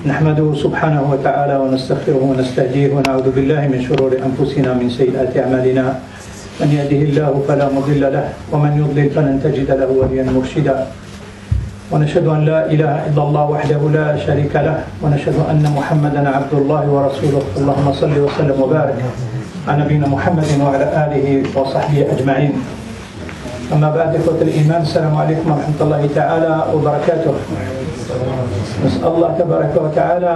نحمده سبحانه وتعالى ونستغفره ونستهديه ونعوذ بالله من شرور أنفسنا من سيئات أعمالنا من يهده الله فلا مضل له ومن يضلل فلن تجد له وليا مرشدا ونشهد أن لا إله إلا الله وحده لا شريك له ونشهد أن محمدا عبد الله ورسوله اللهم صل وسلم وبارك على نبينا محمد وعلى آله وصحبه أجمعين. أما بعد إخوة الإيمان السلام عليكم ورحمة الله تعالى وبركاته. نسأل الله تبارك وتعالى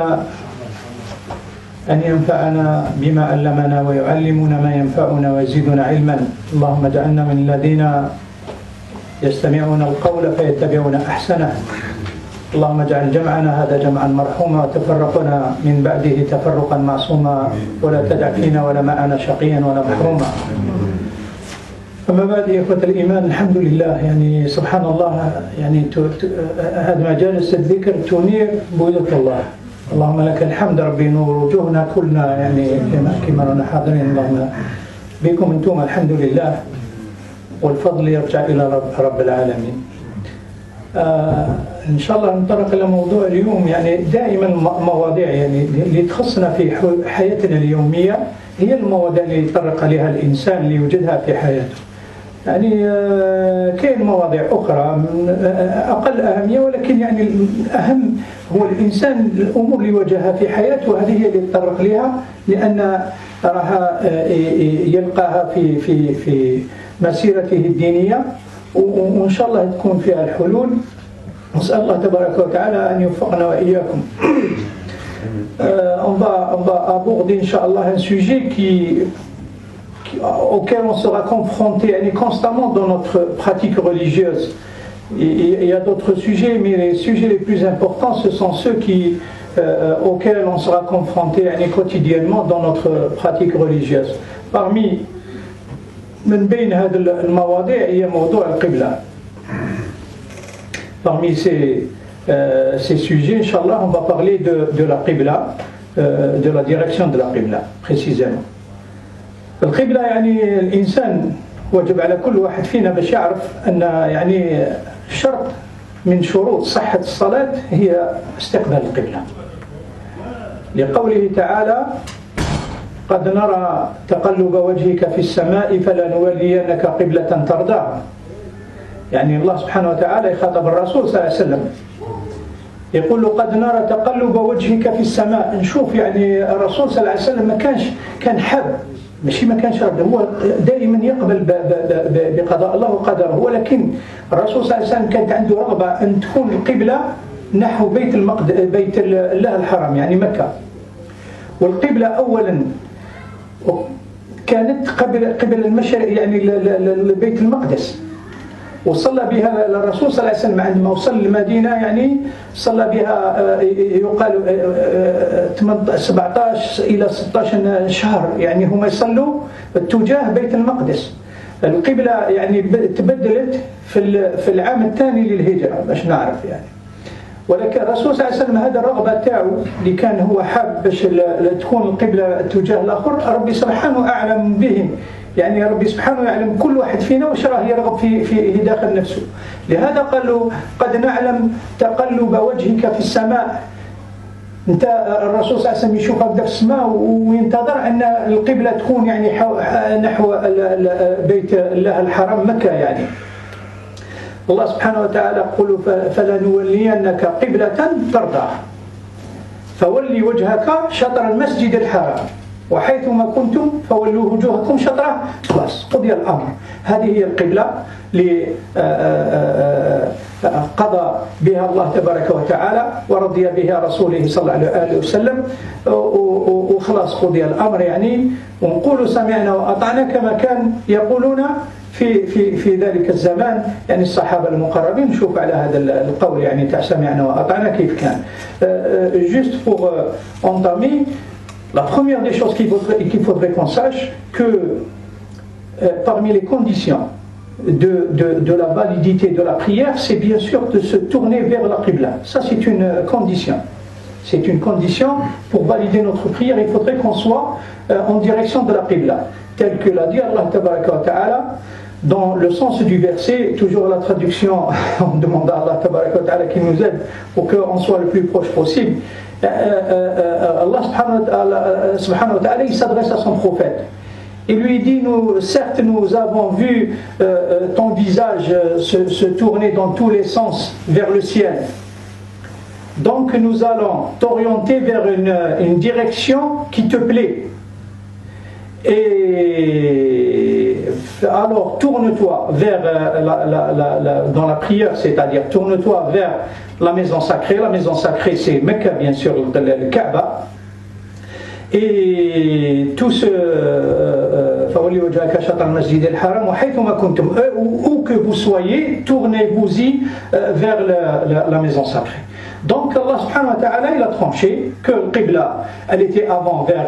أن ينفعنا بما علمنا ويعلمنا ما ينفعنا ويزيدنا علما. اللهم اجعلنا من الذين يستمعون القول فيتبعون أحسنه. اللهم اجعل جمعنا هذا جمعا مرحوما وتفرقنا من بعده تفرقا معصوما ولا تدع فينا ولا معنا شقيا ولا محروما. أما بعد يا إخوة الإيمان الحمد لله يعني سبحان الله يعني هذه مجالس الذكر تنير بيوت الله. اللهم لك الحمد ربي نور وجوهنا كلنا يعني كما رانا حاضرين. اللهم بكم أنتم الحمد لله والفضل يرجع إلى رب العالمين. إن شاء الله نتطرق إلى موضوع اليوم. يعني دائما مواضيع يعني اللي تخصنا في حياتنا اليومية هي المواضيع اللي يتطرق لها الإنسان اللي يوجدها في حياته. يعني كاين مواضيع أخرى أقل أهمية ولكن يعني الأهم هو الإنسان الأمور اللي يواجهها في حياته وهذه هي اللي يتطرق لها لأن راها يلقاها في مسيرته الدينية وإن شاء الله تكون فيها الحلول. نسأل الله تبارك وتعالى أن يوفقنا وإياكم. On va aborder Inch'Allah un sujet auquel on sera confronté constamment dans notre pratique religieuse. Il y a d'autres sujets, mais les sujets les plus importants, ce sont ceux auxquels on sera confronté quotidiennement dans notre pratique religieuse. Parmi من بين هذه المواضيع هي موضوع القبلة. Parmi ces sujets, Inch'Allah, on va parler de la Qibla, de la direction de la Qibla, précisément. القبلة يعني الإنسان وجب على كل واحد فينا باش يعرف أن يعني شرط من شروط صحة الصلاة هي استقبال القبلة. لقوله تعالى قد نرى تقلب وجهك في السماء فلنولينك قبلة ترضاها. يعني الله سبحانه وتعالى يخاطب الرسول صلى الله عليه وسلم يقول له قد نرى تقلب وجهك في السماء. نشوف يعني الرسول صلى الله عليه وسلم كان حاب ماشي ما كانش رد هو دائما يقبل بقضاء الله وقدره ولكن الرسول صلى الله عليه وسلم كانت عنده رغبة أن تكون القبلة نحو بيت الله الحرام يعني مكة. والقبلة أولا كانت قبل المشرق يعني لبيت المقدس وصلى بها الرسول صلى الله عليه وسلم عندما وصل المدينة يعني صلى بها يقال 17 إلى 16 شهر يعني هم يصلوا اتجاه بيت المقدس. القبلة يعني تبدلت في العام الثاني للهجرة باش نعرف يعني. ولكن الرسول صلى الله عليه وسلم هذا الرغبة تاعو اللي كان هو حاب باش تكون القبلة اتجاه الآخر ربي سبحانه أعلم بهم. يعني ربي سبحانه يعلم كل واحد فينا وش راه يرغب في داخل نفسه. لهذا قالوا قد نعلم تقلب وجهك في السماء. انت الرسول صلى الله عليه وسلم يشوف هكذا في السماء وينتظر ان القبلة تكون يعني نحو بيت الله الحرام مكة. يعني الله سبحانه وتعالى يقول فلنولينك قبلة ترضاها فولي وجهك شطر المسجد الحرام وحيثما كنتم فولوا وجوهكم شطره. خلاص قضي الأمر. هذه هي القبلة قضى بها الله تبارك وتعالى ورضي بها رسوله صلى الله عليه وسلم وخلاص قضي الأمر. يعني ونقول سمعنا وأطعنا كما كان يقولون في ذلك الزمان يعني الصحابة المقربين. نشوف على هذا القول يعني تاع سمعنا وأطعنا كيف كان. Juste pour entamer, la première des choses qu'il faudrait qu'on sache que parmi les conditions de la validité de la prière, c'est bien sûr de se tourner vers la Qibla. Ça c'est une condition. C'est une condition pour valider notre prière. Il faudrait qu'on soit en direction de la Qibla, tel que l'a dit Allah Tabaraka wa Ta'ala dans le sens du verset. Toujours la traduction, on demande à Allah Tabaraka wa Ta'ala qu'il nous aide pour qu'on soit le plus proche possible. Allah subhanahu wa ta'ala, il s'adresse à son prophète. Il lui dit, certes nous avons vu ton visage se tourner dans tous les sens vers le ciel. Donc nous allons t'orienter vers une direction qui te plaît. Et alors tourne-toi vers dans la prière, c'est-à-dire tourne-toi vers la maison sacrée. La maison sacrée, c'est Mecca, bien sûr, le Kaaba. Et tout ce où que vous soyez, tournez-vous-y vers la maison sacrée. Donc Allah subhanahu wa ta'ala, il a tranché que le Qibla, elle était avant vers,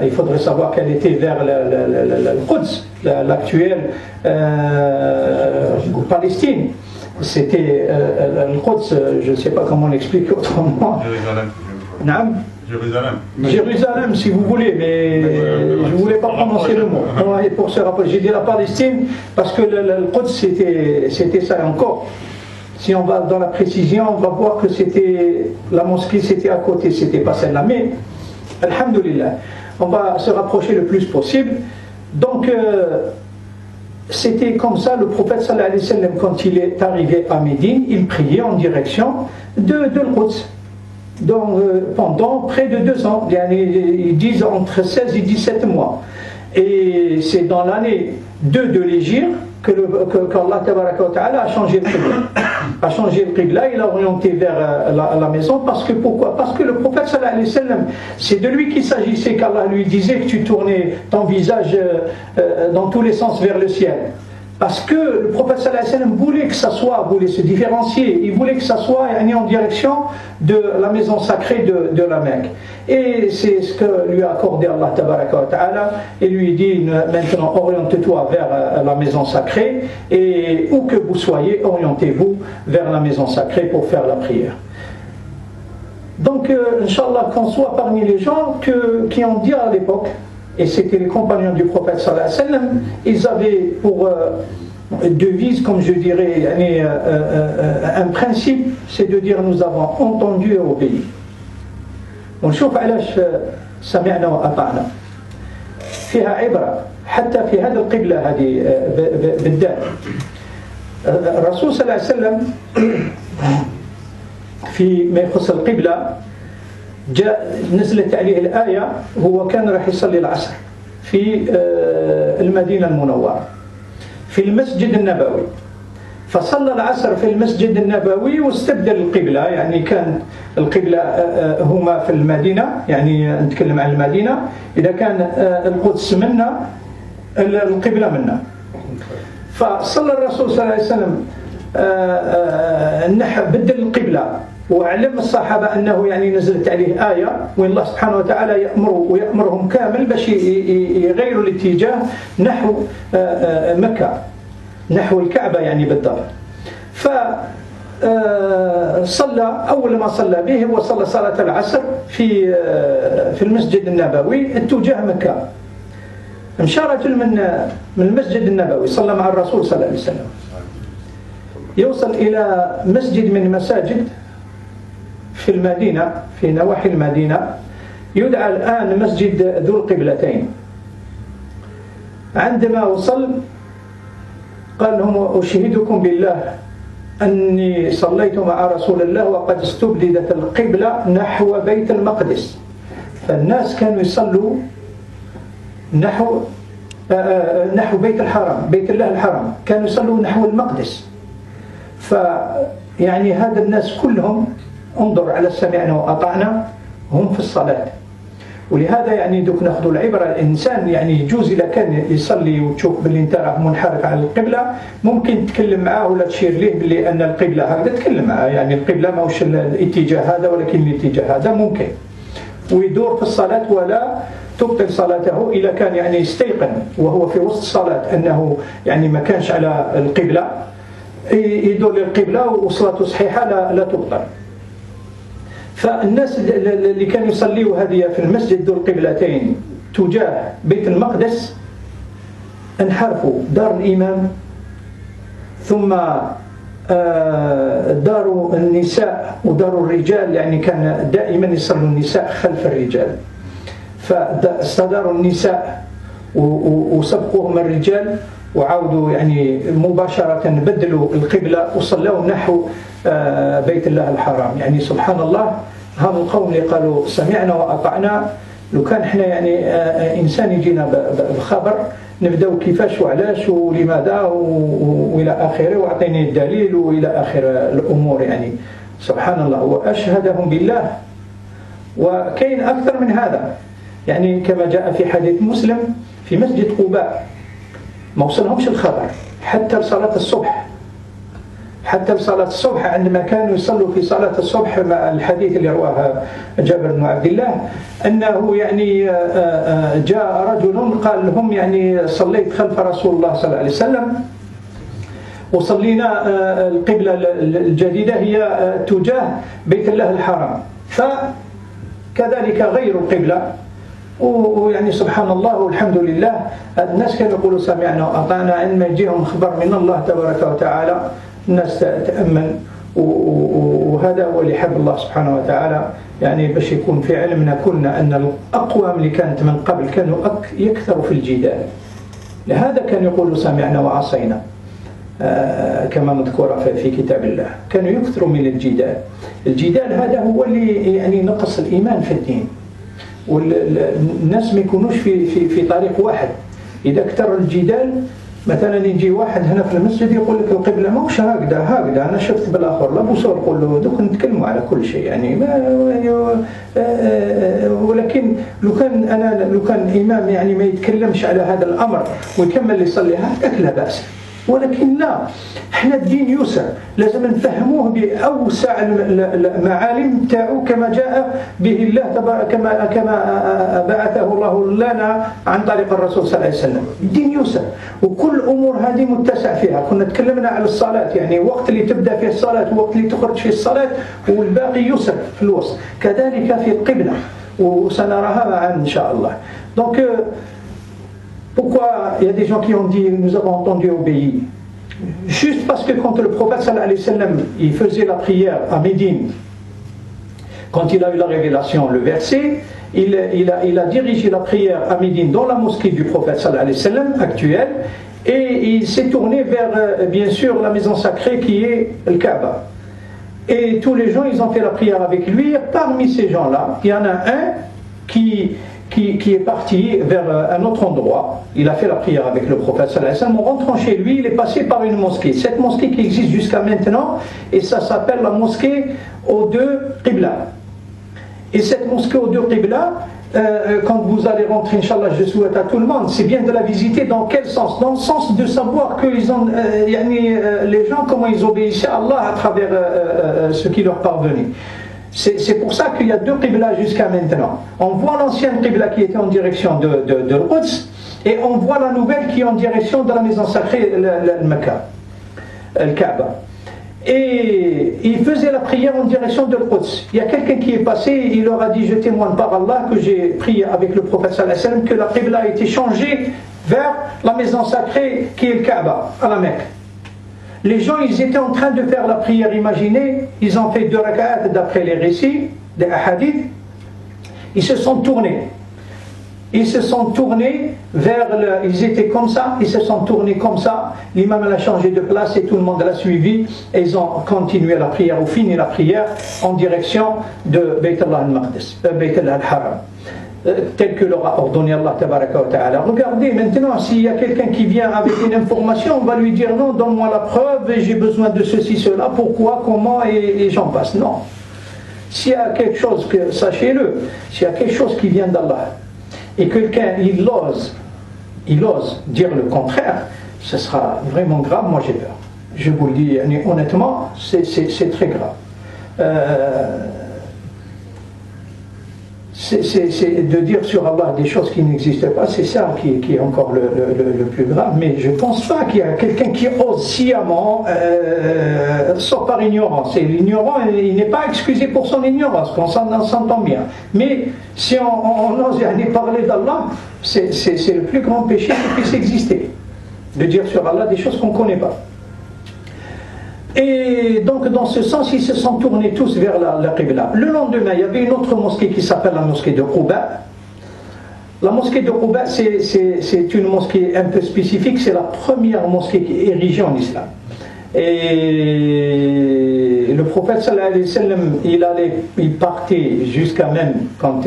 il faudrait savoir qu'elle était vers le Quds, l'actuelle Palestine. C'était le Quds, je ne sais pas comment l'expliquer autrement. Jérusalem, si vous voulez, mais je ne voulais pas prononcer le mot. Et pour se rapprocher, j'ai dit la Palestine parce que le Quds c'était ça encore. Si on va dans la précision, on va voir que la mosquée c'était à côté, c'était pas celle-là. Mais, alhamdoulilah, on va se rapprocher le plus possible. Donc, c'était comme ça, le prophète sallallahu alayhi wa sallam, quand il est arrivé à Médine, il priait en direction de l'Quds. Donc, pendant près de 2 ans, ils disent entre 16 et 17 mois. Et c'est dans l'année 2 de l'Hégire qu'Allah tabaraka wa ta'ala a changé le Qibla. A changé le Qibla, il a orienté vers la maison. Parce que pourquoi? Parce que le prophète sallallahu alayhi wa sallam, c'est de lui qu'il s'agissait, qu'Allah lui disait que tu tournais ton visage dans tous les sens vers le ciel. Parce que le prophète sallallahu alayhi wa sallam voulait que ça soit, voulait se différencier, il voulait que ça soit en direction de la maison sacrée de la Mecque. Et c'est ce que lui a accordé Allah tabaraka wa ta'ala, et lui dit maintenant oriente-toi vers la maison sacrée, et où que vous soyez, orientez-vous vers la maison sacrée pour faire la prière. Donc, Inch'Allah, qu'on soit parmi les gens qui ont dit à l'époque, et c'était les compagnons du prophète sallallahu alayhi wa sallam, ils avaient pour devise, comme je dirais, un principe, c'est de dire nous avons entendu et obéi. ونشوف علاش سمعنا وأطعنا فيها عبرة حتى في هذه القبلة هذه بالذات. الرسول صلى الله عليه وسلم فيما يخص القبلة نزلت عليه الآية، هو كان راح يصلي العصر في المدينة المنورة في المسجد النبوي، فصلى العصر في المسجد النبوي واستبدل القبلة. يعني كان القبلة هما في المدينة، يعني نتكلم عن المدينة، إذا كان القدس منا القبلة منا. فصلى الرسول صلى الله عليه وسلم بدل القبلة، وعلم الصحابة أنه يعني نزلت عليه آية وإن الله سبحانه وتعالى يأمرهم كامل باش يغيروا الاتجاه نحو مكة، نحو الكعبة يعني بالضبط. فصلى أول ما صلى به وصلى صلاة العصر في المسجد النبوي اتجاه مكة. مشى رجل من المسجد النبوي صلى مع الرسول صلى الله عليه وسلم، يوصل إلى مسجد من مساجد في المدينة، في نواحي المدينة، يدعى الآن مسجد ذو القبلتين. عندما وصل قال لهم أشهدكم بالله أني صليت مع رسول الله وقد استبدلت القبلة نحو بيت المقدس. فالناس كانوا يصلوا نحو بيت الحرام، بيت الله الحرام، كانوا يصلوا نحو المقدس. فيعني هذا الناس كلهم انظر على سمعنا وأطعنا هم في الصلاة. ولهذا يعني دوك ناخذوا العبرة، الإنسان يعني يجوز إذا كان يصلي وتشوف باللي انت راه منحرف على القبلة، ممكن تكلم معاه ولا تشير ليه باللي أن القبلة هكذا، تكلم معاه يعني القبلة ماهوش الاتجاه هذا ولكن الاتجاه هذا ممكن، ويدور في الصلاة ولا تبطل صلاته إذا كان يعني يستيقن وهو في وسط الصلاة أنه يعني ما كانش على القبلة، يدور للقبلة وصلاته صحيحة لا تبطل. فالناس اللي كانوا يصليوا هذه في المسجد ذو القبلتين تجاه بيت المقدس انحرفوا دار الإمام، ثم دار النساء ودار الرجال، يعني كان دائما يصلوا النساء خلف الرجال، فاستداروا النساء وسبقوهم الرجال وعودوا يعني مباشرة بدلوا القبلة وصلوا نحو بيت الله الحرام. يعني سبحان الله، هم القوم اللي قالوا سمعنا وأطعنا، لو كان احنا يعني إنسان يجينا بخبر نبدأ كيفاش وعلاش ولماذا وإلى آخره وأعطيني الدليل وإلى آخر الأمور. يعني سبحان الله، وأشهدهم بالله. وكاين أكثر من هذا، يعني كما جاء في حديث مسلم في مسجد قباء ما وصلهمش الخبر حتى لصلاة الصبح، حتى لصلاة الصبح عندما كانوا يصلوا في صلاة الصبح، مع الحديث اللي رواه جابر بن عبد الله أنه يعني جاء رجل قال لهم يعني صليت خلف رسول الله صلى الله عليه وسلم وصلينا القبلة الجديدة هي تجاه بيت الله الحرام، فكذلك غير القبلة. ويعني سبحان الله والحمد لله، الناس كانوا يقولوا سمعنا وأطعنا، عندما يجيهم خبر من الله تبارك وتعالى الناس تأمن. وهذا هو اللي حب الله سبحانه وتعالى، يعني باش يكون في علمنا كلنا أن الأقوام اللي كانت من قبل كانوا يكثروا في الجدال، لهذا كانوا يقولوا سمعنا وعصينا كما مذكورة في كتاب الله، كانوا يكثروا من الجدال. الجدال هذا هو اللي يعني نقص الإيمان في الدين، والناس ما يكونوش في طريق واحد. إذا كثر الجدال، مثلا يجي واحد هنا في المسجد يقول لك القبلة ماهوش هكذا أنا شفت بالآخر، لا بوصور يقول له دوك نتكلموا على كل شيء يعني ولكن لو كان إمام يعني ما يتكلمش على هذا الأمر ويكمل يصلي هكذا لا بأس. ولكن لا، احنا الدين يسر، لازم نفهموه بأوسع المعالم تاعو كما جاء به الله كما بعثه الله لنا عن طريق الرسول صلى الله عليه وسلم. الدين يسر وكل أمور هذه متسع فيها. كنا تكلمنا على الصلاة، يعني وقت اللي تبدأ فيه الصلاة ووقت اللي تخرج فيه الصلاة، والباقي يسر في الوسط، كذلك في القبلة وسنراها معا إن شاء الله. Donc pourquoi il y a des gens qui ont dit nous avons entendu obéir? Juste parce que quand le prophète sallallahu alayhi wa sallam il faisait la prière à Médine, quand il a eu la révélation, le verset, il a dirigé la prière à Médine dans la mosquée du prophète sallallahu alayhi wa sallam actuelle, et il s'est tourné vers bien sûr la maison sacrée qui est le Kaaba. Et tous les gens ils ont fait la prière avec lui. Parmi ces gens-là, il y en a un qui est parti vers un autre endroit. Il a fait la prière avec le prophète sallallahu alayhi wa sallam. En rentrant chez lui, il est passé par une mosquée. Cette mosquée qui existe jusqu'à maintenant, et ça s'appelle la mosquée aux deux Qibla. Et cette mosquée aux deux Qibla, quand vous allez rentrer, Inch'Allah, je souhaite à tout le monde, c'est bien de la visiter. Dans quel sens? Dans le sens de savoir que les gens, comment ils obéissaient à Allah à travers ce qui leur parvenait. C'est pour ça qu'il y a deux Qibla jusqu'à maintenant. On voit l'ancienne Qibla qui était en direction de l'Quds, et on voit la nouvelle qui est en direction de la maison sacrée, le Mecca, le Kaaba. Et il faisait la prière en direction de l'Quds. Il y a quelqu'un qui est passé, il leur a dit: je témoigne par Allah que j'ai prié avec le prophète sallallahu alayhi wa sallam que la Qibla a été changée vers la maison sacrée qui est le Kaaba, à la Mecque. Les gens, ils étaient en train de faire la prière, imaginez, ils ont fait 2 rak'at d'après les récits des hadiths, ils se sont tournés vers ils étaient comme ça, ils se sont tournés comme ça, l'imam a changé de place et tout le monde l'a suivi, et ils ont continué la prière ou fini la prière en direction de Bayt Allah al-Maqdis, Bayt Allah al-Haram, tel que l'aura ordonné Allah tabaraka wa ta'ala. Regardez maintenant, s'il y a quelqu'un qui vient avec une information, on va lui dire: non, donne-moi la preuve, j'ai besoin de ceci, cela, pourquoi, comment, et j'en passe. Non. S'il y a quelque chose, sachez-le, s'il y a quelque chose qui vient d'Allah, et quelqu'un, il ose dire le contraire, ce sera vraiment grave. Moi j'ai peur. Je vous le dis honnêtement, c'est très grave. C'est de dire sur Allah des choses qui n'existent pas, c'est ça qui est encore le plus grave. Mais je ne pense pas qu'il y a quelqu'un qui ose sciemment, sauf par ignorance. Et l'ignorant, il n'est pas excusé pour son ignorance, qu'on s'entend bien. Mais si on ose parler d'Allah, c'est le plus grand péché qui puisse exister, de dire sur Allah des choses qu'on ne connaît pas. Et donc dans ce sens, ils se sont tournés tous vers la Qibla. Le lendemain, il y avait une autre mosquée qui s'appelle la mosquée de Quba. La mosquée de Quba, c'est une mosquée un peu spécifique, c'est la première mosquée qui est érigée en islam. Et le prophète sallallahu alayhi wa sallam, il partait jusqu'à même quand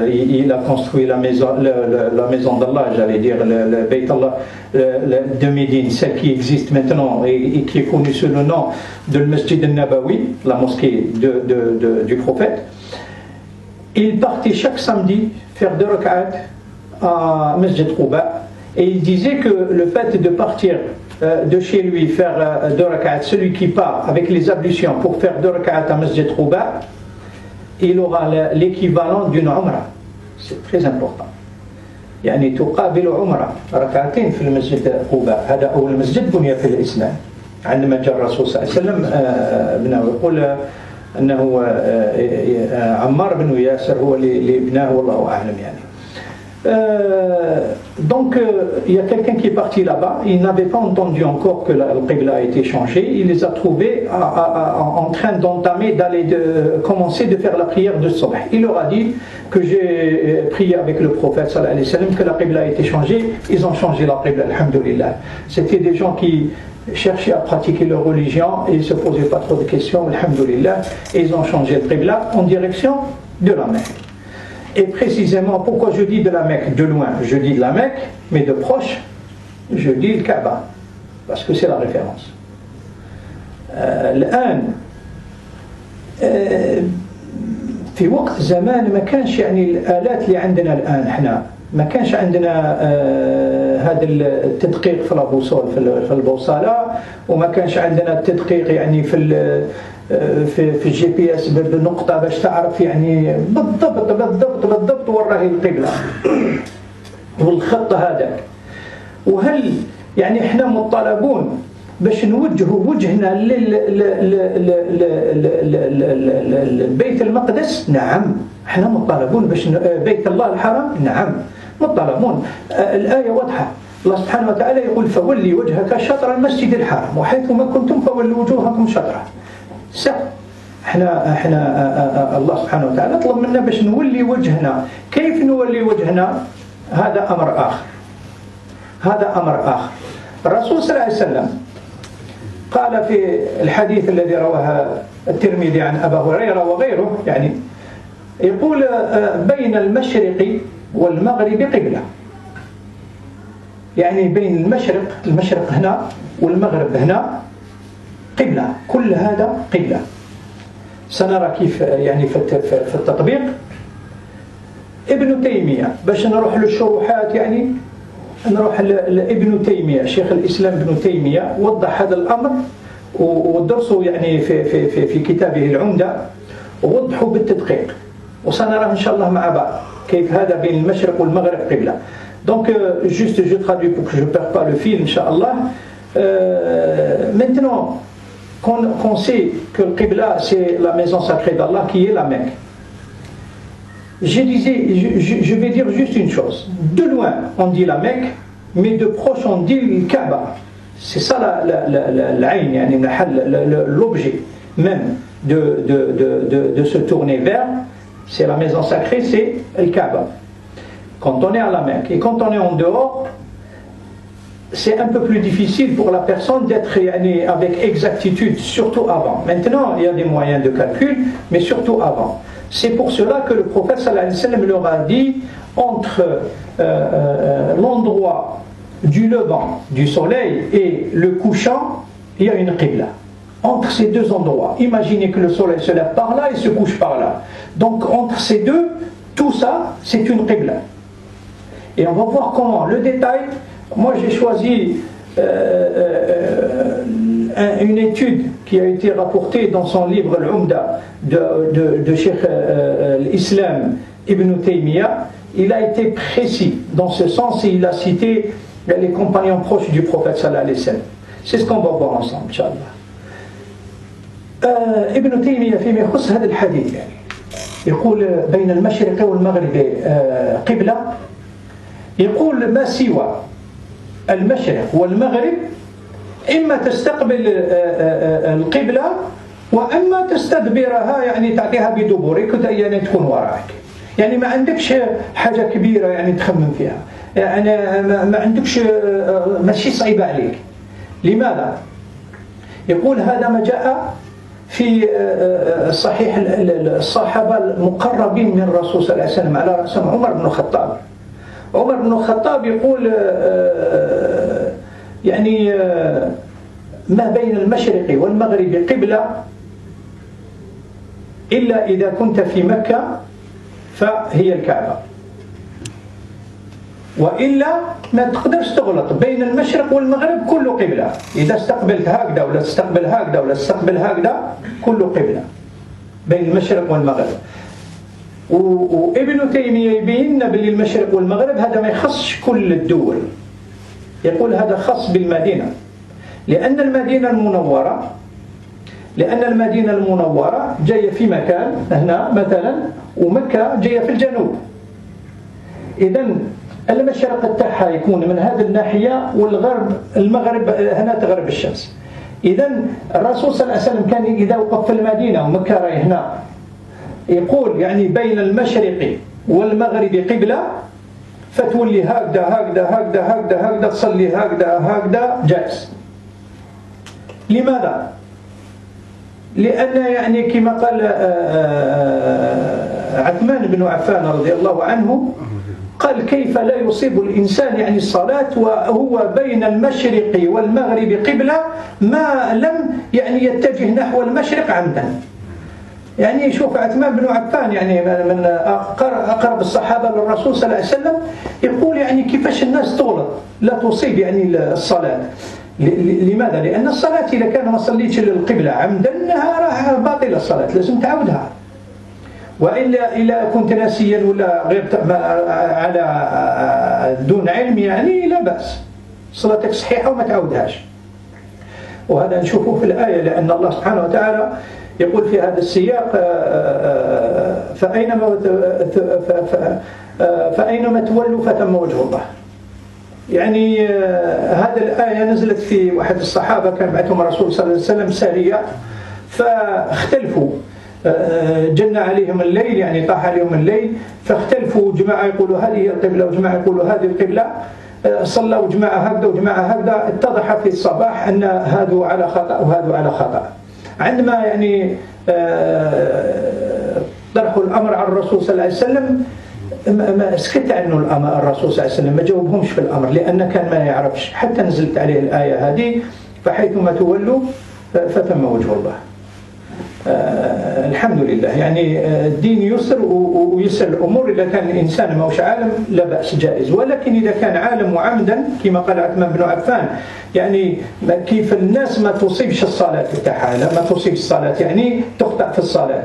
il a construit la maison d'Allah, j'allais dire le Bayt Allah de Médine, celle qui existe maintenant et qui est connue sous le nom de Masjid al-Nabawi, la mosquée du prophète. Il partait chaque samedi faire 2 rak'at à Masjid Quba, et il disait que le fait de partir de chez lui faire 2 rak'at, celui qui part avec les ablutions pour faire 2 rak'at à Masjid Quba, il aura l'équivalent d'une umrah. C'est très important. يعني تقابل عمرة ركعتين في المسجد قباء. هذا أول مسجد بني في الإسلام. عندما جاء الرسول صلى الله عليه وسلم ابنه يقول أنه عمار بن ياسر هو اللي ابناه والله أعلم يعني. Donc il y a quelqu'un qui est parti là-bas, il n'avait pas entendu encore que la Qibla a été changée, il les a trouvés en train d'entamer, commencer de faire la prière de Subh. Il leur a dit que j'ai prié avec le prophète sallallahu alayhi wa sallam, que la Qibla a été changée, ils ont changé la Qibla, alhamdulillah. C'était des gens qui cherchaient à pratiquer leur religion et ils ne se posaient pas trop de questions, alhamdulillah, et ils ont changé la Qibla en direction de la Mecque. Et précisément, pourquoi je dis de la Mecque de loin? Je dis de la Mecque, mais de proche, je dis le Kaaba, parce que c'est la référence. الآن في وقت زمان ما كانش يعني الآلات اللي عندنا الآن احنا ما كانش عندنا هذا التدقيق في البوصول في البوصلة، وما كانش عندنا التدقيق يعني في الجي بي اس بالنقطة باش تعرف يعني بالضبط وين راهي القبلة والخط هذاك. وهل يعني احنا مطالبون باش نوجهوا وجهنا لبيت المقدس؟ نعم احنا مطالبون باش بيت الله الحرام، نعم مطالبون. الآية واضحة، الله سبحانه وتعالى يقول فولي وجهك شطر المسجد الحرام وحيث ما كنتم فولوا وجوهكم شطره. احنا الله سبحانه وتعالى طلب منا باش نولي وجهنا. كيف نولي وجهنا؟ هذا امر اخر. الرسول صلى الله عليه وسلم قال في الحديث الذي رواه الترمذي عن ابي هريره وغيره، يعني يقول بين المشرق والمغرب قبلة، يعني بين المشرق هنا والمغرب هنا قبلة، كل هذا قبلة. سنرى كيف يعني في التطبيق. ابن تيمية باش نروح للشروحات، يعني نروح لابن تيمية، شيخ الإسلام ابن تيمية وضح هذا الأمر ودرسه يعني في كتابه العمدة، ووضحه بالتدقيق، وسنرى إن شاء الله مع بعض كيف هذا بين المشرق والمغرب قبلة. Donc juste je traduis pour que je ne perde pas le fil, Inch'Allah. Maintenant qu'on sait que le Qibla c'est la maison sacrée d'Allah qui est la Mecque, je vais dire juste une chose. De loin on dit la Mecque, mais de proche on dit le Kaaba. C'est ça l'aïn, yani l'objet même de se tourner vers, c'est la maison sacrée, c'est le Kaaba. Quand on est à la Mecque, et quand on est en dehors, c'est un peu plus difficile pour la personne d'être avec exactitude, surtout avant. Maintenant, il y a des moyens de calcul, mais surtout avant. C'est pour cela que le prophète sallallahu alayhi wa sallam leur a dit, entre l'endroit du levant du soleil et le couchant, il y a une qibla. Entre ces deux endroits, imaginez que le soleil se lève par là et se couche par là. Donc entre ces deux, tout ça, c'est une qibla. Et on va voir comment, le détail. Moi j'ai choisi une étude qui a été rapportée dans son livre Al-Umda de Cheikh l'Islam Ibn Taymiyyah. Il a été précis dans ce sens et il a cité les compagnons proches du prophète sallallahu alayhi wa sallam. C'est ce qu'on va voir ensemble, Inch'Allah. ابن تيمية فيما يخص هذا الحديث يعني يقول بين المشرق والمغرب قبلة. يقول ما سوى المشرق والمغرب إما تستقبل القبلة وإما تستدبرها، يعني تعطيها بدبرك يعني تكون وراك، يعني ما عندكش حاجة كبيرة يعني تخمم فيها، يعني ما عندكش، ماشي صعيبة عليك. لماذا؟ يقول هذا ما جاء في صحيح الصحابة المقربين من الرسول صلى الله عليه وسلم، على رأسهم عمر بن الخطاب. عمر بن الخطاب يقول يعني ما بين المشرق والمغرب قبلة إلا إذا كنت في مكة فهي الكعبة، وإلا ما تقدرش تغلط. بين المشرق والمغرب كله قبلة، إذا استقبلت هكذا ولا تستقبل هكذا ولا تستقبل هكذا كله قبلة بين المشرق والمغرب. وابن تيمية يبين باللي المشرق والمغرب هذا ما يخصش كل الدول، يقول هذا خاص بالمدينة، لأن المدينة المنورة جاية في مكان هنا مثلا، ومكة جاية في الجنوب. إذن المشرق تاعها يكون من هذه الناحية، والغرب المغرب هنا تغرب الشمس. إذن الرسول صلى الله عليه وسلم كان إذا وقف في المدينة ومكة راهي هنا يقول يعني بين المشرق والمغرب قبلة، فتولي هكذا هكذا هكذا هكذا هكذا، تصلي هكذا هكذا جائز. لماذا؟ لأن يعني كما قال عثمان بن عفان رضي الله عنه، قال كيف لا يصيب الإنسان يعني الصلاة وهو بين المشرق والمغرب قبلة ما لم يعني يتجه نحو المشرق عمدا. يعني شوف عثمان بن عفان يعني من أقرب الصحابة للرسول صلى الله عليه وسلم، يقول يعني كيفاش الناس تغلط لا تصيب يعني الصلاة. لماذا؟ لأن الصلاة إذا كان ما صليتش للقبلة عمدا راح باطلة الصلاة، لازم تعودها. وإلا إلا كنت ناسيا ولا غير على دون علم يعني لا بأس، صلاتك صحيحة وما تعودهاش. وهذا نشوفه في الآية، لأن الله سبحانه وتعالى يقول في هذا السياق فأينما تولوا فثم وجه الله. يعني هذه الآية نزلت في واحد الصحابة كان بعثهم الرسول صلى الله عليه وسلم سارية، فاختلفوا، جن عليهم الليل يعني طاح عليهم الليل، فاختلفوا، جماعة يقولوا هذه هي القبلة وجماعة يقولوا هذه القبلة، صلوا جماعة هكذا وجماعة هكذا. اتضح في الصباح أن هذا على خطأ وهذا على خطأ. عندما يعني طرحوا الأمر على الرسول صلى الله عليه وسلم ما سكت عنه الرسول صلى الله عليه وسلم، ما جاوبهمش في الأمر، لأن كان ما يعرفش، حتى نزلت عليه الآية هذه فحيثما تولوا فثم وجه الله. الحمد لله، يعني الدين يسر ويسر الأمور. إذا كان الإنسان ماهوش عالم لا بأس جائز، ولكن إذا كان عالم وعمدا كما قال عثمان بن عفان، يعني كيف الناس ما تصيبش الصلاة تاعها، ما تصيبش الصلاة يعني تخطأ في الصلاة.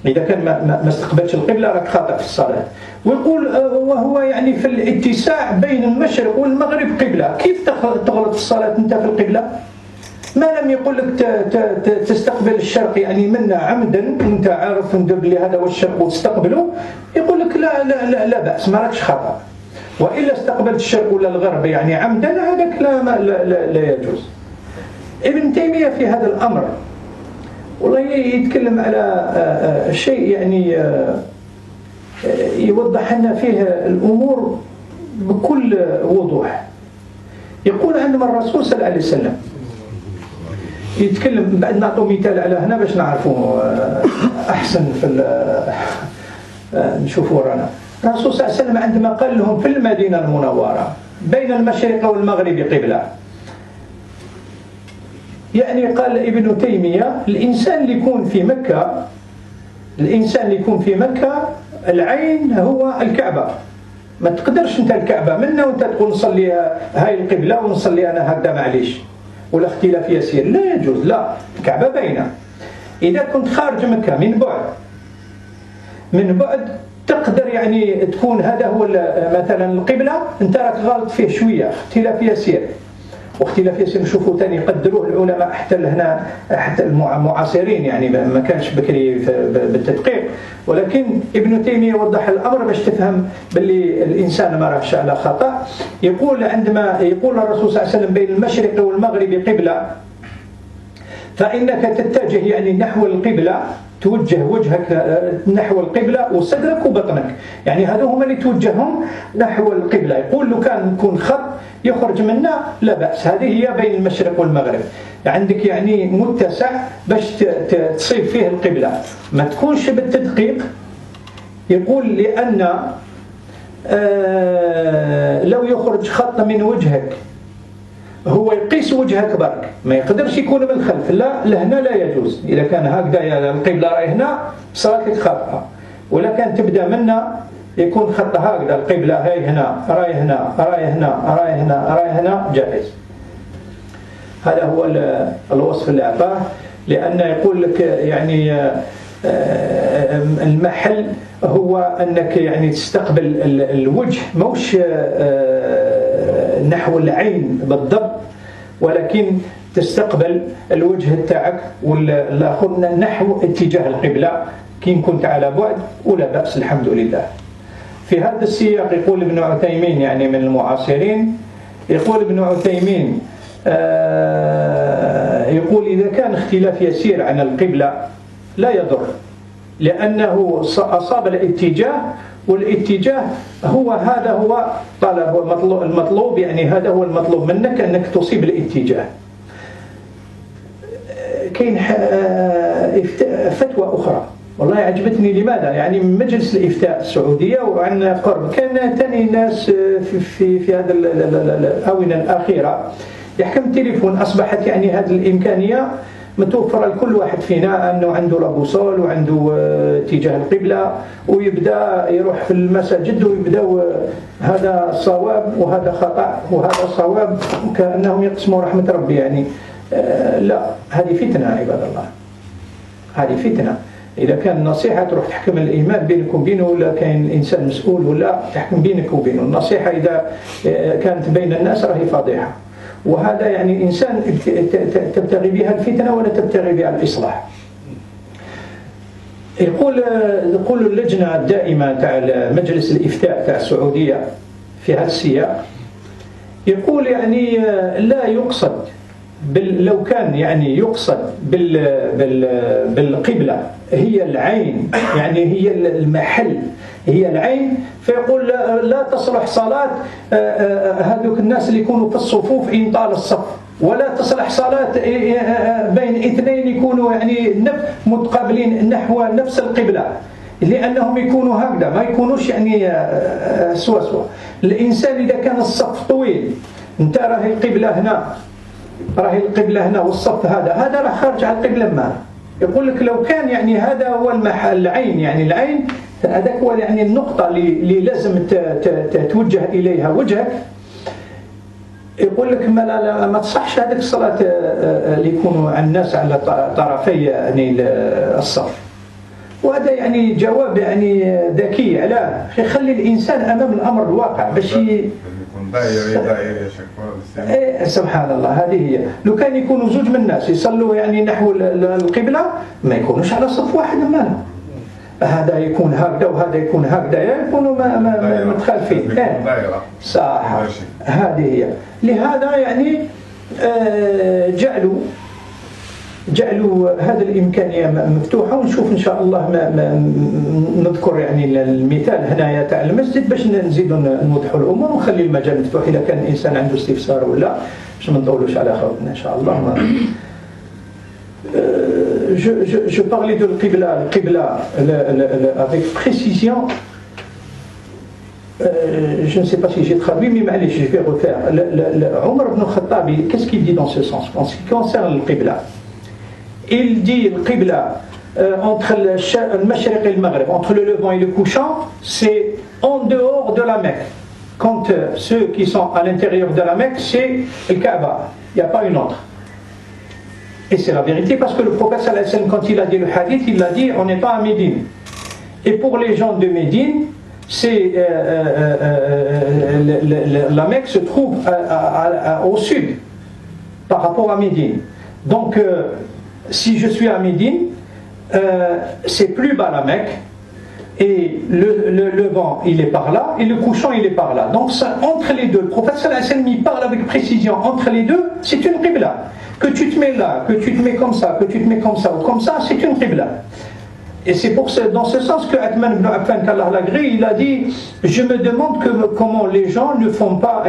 إذا كان ما استقبلش القبلة راك خاطئ في الصلاة. ويقول وهو يعني في الاتساع بين المشرق والمغرب قبلة، كيف تغلط في الصلاة أنت في القبلة؟ ما لم يقول لك تستقبل الشرق يعني منا عمدا وانت عارف ندير بلي هذا هو الشرق وتستقبله، يقول لك لا لا لا, لا بأس، ما راكش خطأ. وإلا استقبلت الشرق ولا الغرب يعني عمدا، هذاك لا يجوز. ابن تيمية في هذا الأمر والله يتكلم على شيء يعني يوضح لنا فيه الأمور بكل وضوح. يقول عندما الرسول صلى الله عليه وسلم يتكلم، بعد نعطوا مثال على هنا باش نعرفوه أحسن في نشوفوا رانا. الرسول صلى الله عليه وسلم عندما قال لهم في المدينة المنورة بين المشرق والمغرب قبلة، يعني قال ابن تيمية الإنسان اللي يكون في مكة العين هو الكعبة. ما تقدرش انت الكعبة منا وانت تقول نصلي هاي القبلة ونصلي أنا هكذا معليش ولا اختلاف يسير، لا يجوز، لا، الكعبة باينة. إذا كنت خارج مكة من بعد تقدر يعني تكون هذا هو مثلا القبلة انت راك غلط فيه شوية اختلاف يسير، واختلاف ياسر نشوفوا ثاني يقدروه العلماء حتى هنا حتى المعاصرين، يعني ما كانش بكري بالتدقيق، ولكن ابن تيمية وضح الأمر باش تفهم باللي الإنسان ما راهش على خطأ. يقول عندما يقول الرسول صلى الله عليه وسلم بين المشرق والمغرب قبلة، فإنك تتجه يعني نحو القبلة، توجه وجهك نحو القبلة وصدرك وبطنك، يعني هذو هما اللي توجههم نحو القبلة. يقول لو كان يكون خط يخرج منا لا بأس، هذه هي بين المشرق والمغرب، عندك يعني متسع باش تصيب فيه القبلة، ما تكونش بالتدقيق. يقول لأن لو يخرج خط من وجهك هو يقيس وجهك برك، ما يقدرش يكون من الخلف، لا لهنا لا يجوز. إذا كان هكذا القبلة راهي هنا صارت لك خطأ، ولا كان تبدأ منا يكون خط هكذا، القبلة هاي هنا راهي هنا راهي هنا راهي هنا راهي هنا جائز. هذا هو الوصف اللي أعطاه، لأن يقول لك يعني المحل هو أنك يعني تستقبل الوجه، موش نحو العين بالضبط، ولكن تستقبل الوجه تاعك والآخر نحو اتجاه القبلة، كي كنت على بعد ولا بأس الحمد لله. في هذا السياق يقول ابن عثيمين يعني من المعاصرين، يقول ابن عثيمين يقول إذا كان اختلاف يسير عن القبلة لا يضر، لأنه أصاب الاتجاه، والاتجاه هو هذا هو طلب المطلوب، يعني هذا هو المطلوب منك أنك تصيب الاتجاه. كاين فتوى أخرى والله عجبتني، لماذا؟ يعني من مجلس الإفتاء السعودية وعن قرب كان ثاني ناس في هذا الآونة الأخيرة يحكم التليفون، أصبحت يعني هذه الإمكانية متوفرة لكل واحد فينا، أنه عنده لابوصول وعنده اتجاه القبلة، ويبدأ يروح في المساجد ويبدأ هذا صواب وهذا خطأ وهذا صواب، كأنهم يقسموا رحمة ربي يعني. لا، هذه فتنة عباد الله، هذه فتنة. إذا كان نصيحة تروح تحكم الإيمان بينك وبينه، ولا كان إنسان مسؤول ولا تحكم بينك وبينه. النصيحة إذا كانت بين الناس راهي فاضحة، وهذا يعني إنسان تبتغي بها الفتنة ولا تبتغي بها الإصلاح. يقول اللجنة الدائمة تاع مجلس الإفتاء تاع السعودية في هذا السياق، يقول يعني لا يقصد لو كان يعني يقصد بالقبلة هي العين، يعني هي المحل هي العين، فيقول لا تصلح صلاة هذوك الناس اللي يكونوا في الصفوف إن طال الصف، ولا تصلح صلاة بين اثنين يكونوا يعني متقابلين نحو نفس القبلة، لأنهم يكونوا هكذا ما يكونوش يعني سوا. الإنسان إذا كان الصف طويل، انت راهي القبلة هنا، راهي القبلة هنا والصف هذا راه خارج على القبلة ما. يقول لك لو كان يعني هذا هو المحل العين، يعني العين هذاك هو يعني النقطة اللي لازم توجه إليها وجهك، يقول لك ما تصحش هذيك الصلاة اللي يكونوا عن الناس على طرفي يعني الصف. وهذا يعني جواب يعني ذكي، على يخلي الإنسان أمام الأمر الواقع باش دائري شكوى. سبحان الله، هذه هي. لو كان يكونوا زوج من الناس يصلوا يعني نحو القبلة ما يكونوش على صف واحد، ماله هذا يكون هكذا وهذا يكون هكذا، يكونوا متخالفين. صح، هذه هي. لهذا يعني جعلوا هذه الإمكانية مفتوحة، ونشوف إن شاء الله نذكر يعني المثال هنايا تاع المسجد باش نزيدوا نوضحوا الأمور ونخلي المجال مفتوح إذا كان الإنسان عنده استفسار ولا، باش ما نطولوش على خوتنا إن شاء الله. Je parlais de l'Qibla avec précision. Je ne sais pas si j'ai traduit, mais je vais refaire. Omar ibn Khattab, qu'est-ce qu'il dit dans ce sens en ce qui concerne le Qibla? Il dit le Qibla entre le Mashriq et le Maghreb, entre le levant et le couchant, c'est en dehors de la Mecque. Quand ceux qui sont à l'intérieur de la Mecque, c'est le Kaaba, il n'y a pas une autre. Et c'est la vérité parce que le prophète sallallahu alayhi wa sallam, quand il a dit le hadith, il l'a dit on n'est pas à Médine. Et pour les gens de Médine, c'est la Mecque se trouve au sud par rapport à Médine. Donc, si je suis à Médine, c'est plus bas la Mecque, et le levant il est par là, et le couchant il est par là. Donc, ça, entre les deux, le prophète sallallahu alayhi wa sallam il parle avec précision. Entre les deux, c'est une qibla. Que tu te mets là, que tu te mets comme ça, que tu te mets comme ça ou comme ça, c'est une qibla. Et c'est dans ce sens que Uthman ibn Affan, qu'Allah l'agrée, il a dit, je me demande comment les gens ne font pas,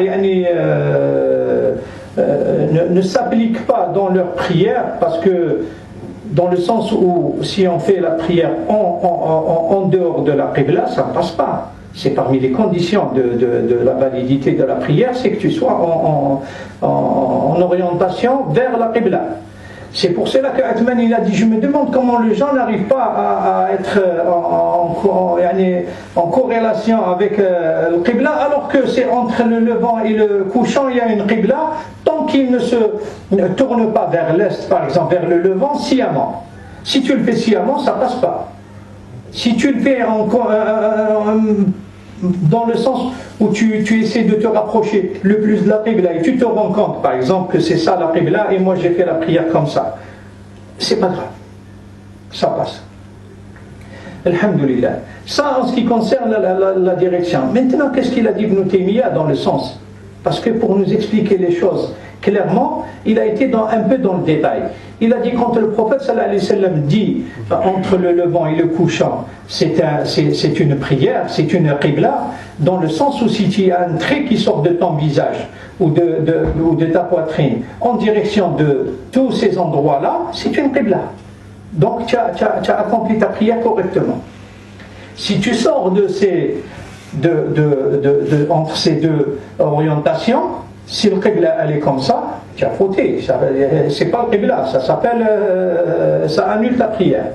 ne s'appliquent pas dans leur prière, parce que dans le sens où si on fait la prière en dehors de la qibla, ça ne passe pas. C'est parmi les conditions de la validité de la prière, c'est que tu sois en orientation vers la qibla. C'est pour cela que Uthman il a dit, je me demande comment les gens n'arrivent pas à être en corrélation avec le qibla, alors que c'est entre le levant et le couchant, il y a une qibla, tant qu'il ne se tourne pas vers l'est, par exemple, vers le levant, sciemment. Si tu le fais sciemment, ça ne passe pas. Si tu le fais dans le sens où tu essaies de te rapprocher le plus de la qibla et tu te rends compte par exemple que c'est ça la qibla et moi j'ai fait la prière comme ça, c'est pas grave, ça passe. Alhamdulillah. Ça en ce qui concerne la direction. Maintenant, qu'est-ce qu'il a dit Ibn Taymiyyah dans le sens? Parce que pour nous expliquer les choses clairement, il a été un peu dans le détail. Il a dit quand le prophète sallallahu alayhi wa sallam dit entre le levant et le couchant, c'est une prière, c'est une qibla, dans le sens où si tu as un trait qui sort de ton visage ou de ta poitrine en direction de tous ces endroits-là, c'est une qibla. Donc tu as accompli ta prière correctement. Si tu sors entre ces deux orientations, si le qibla elle est comme ça, tu as fauté. C'est pas le qibla, ça s'appelle, ça annule ta prière.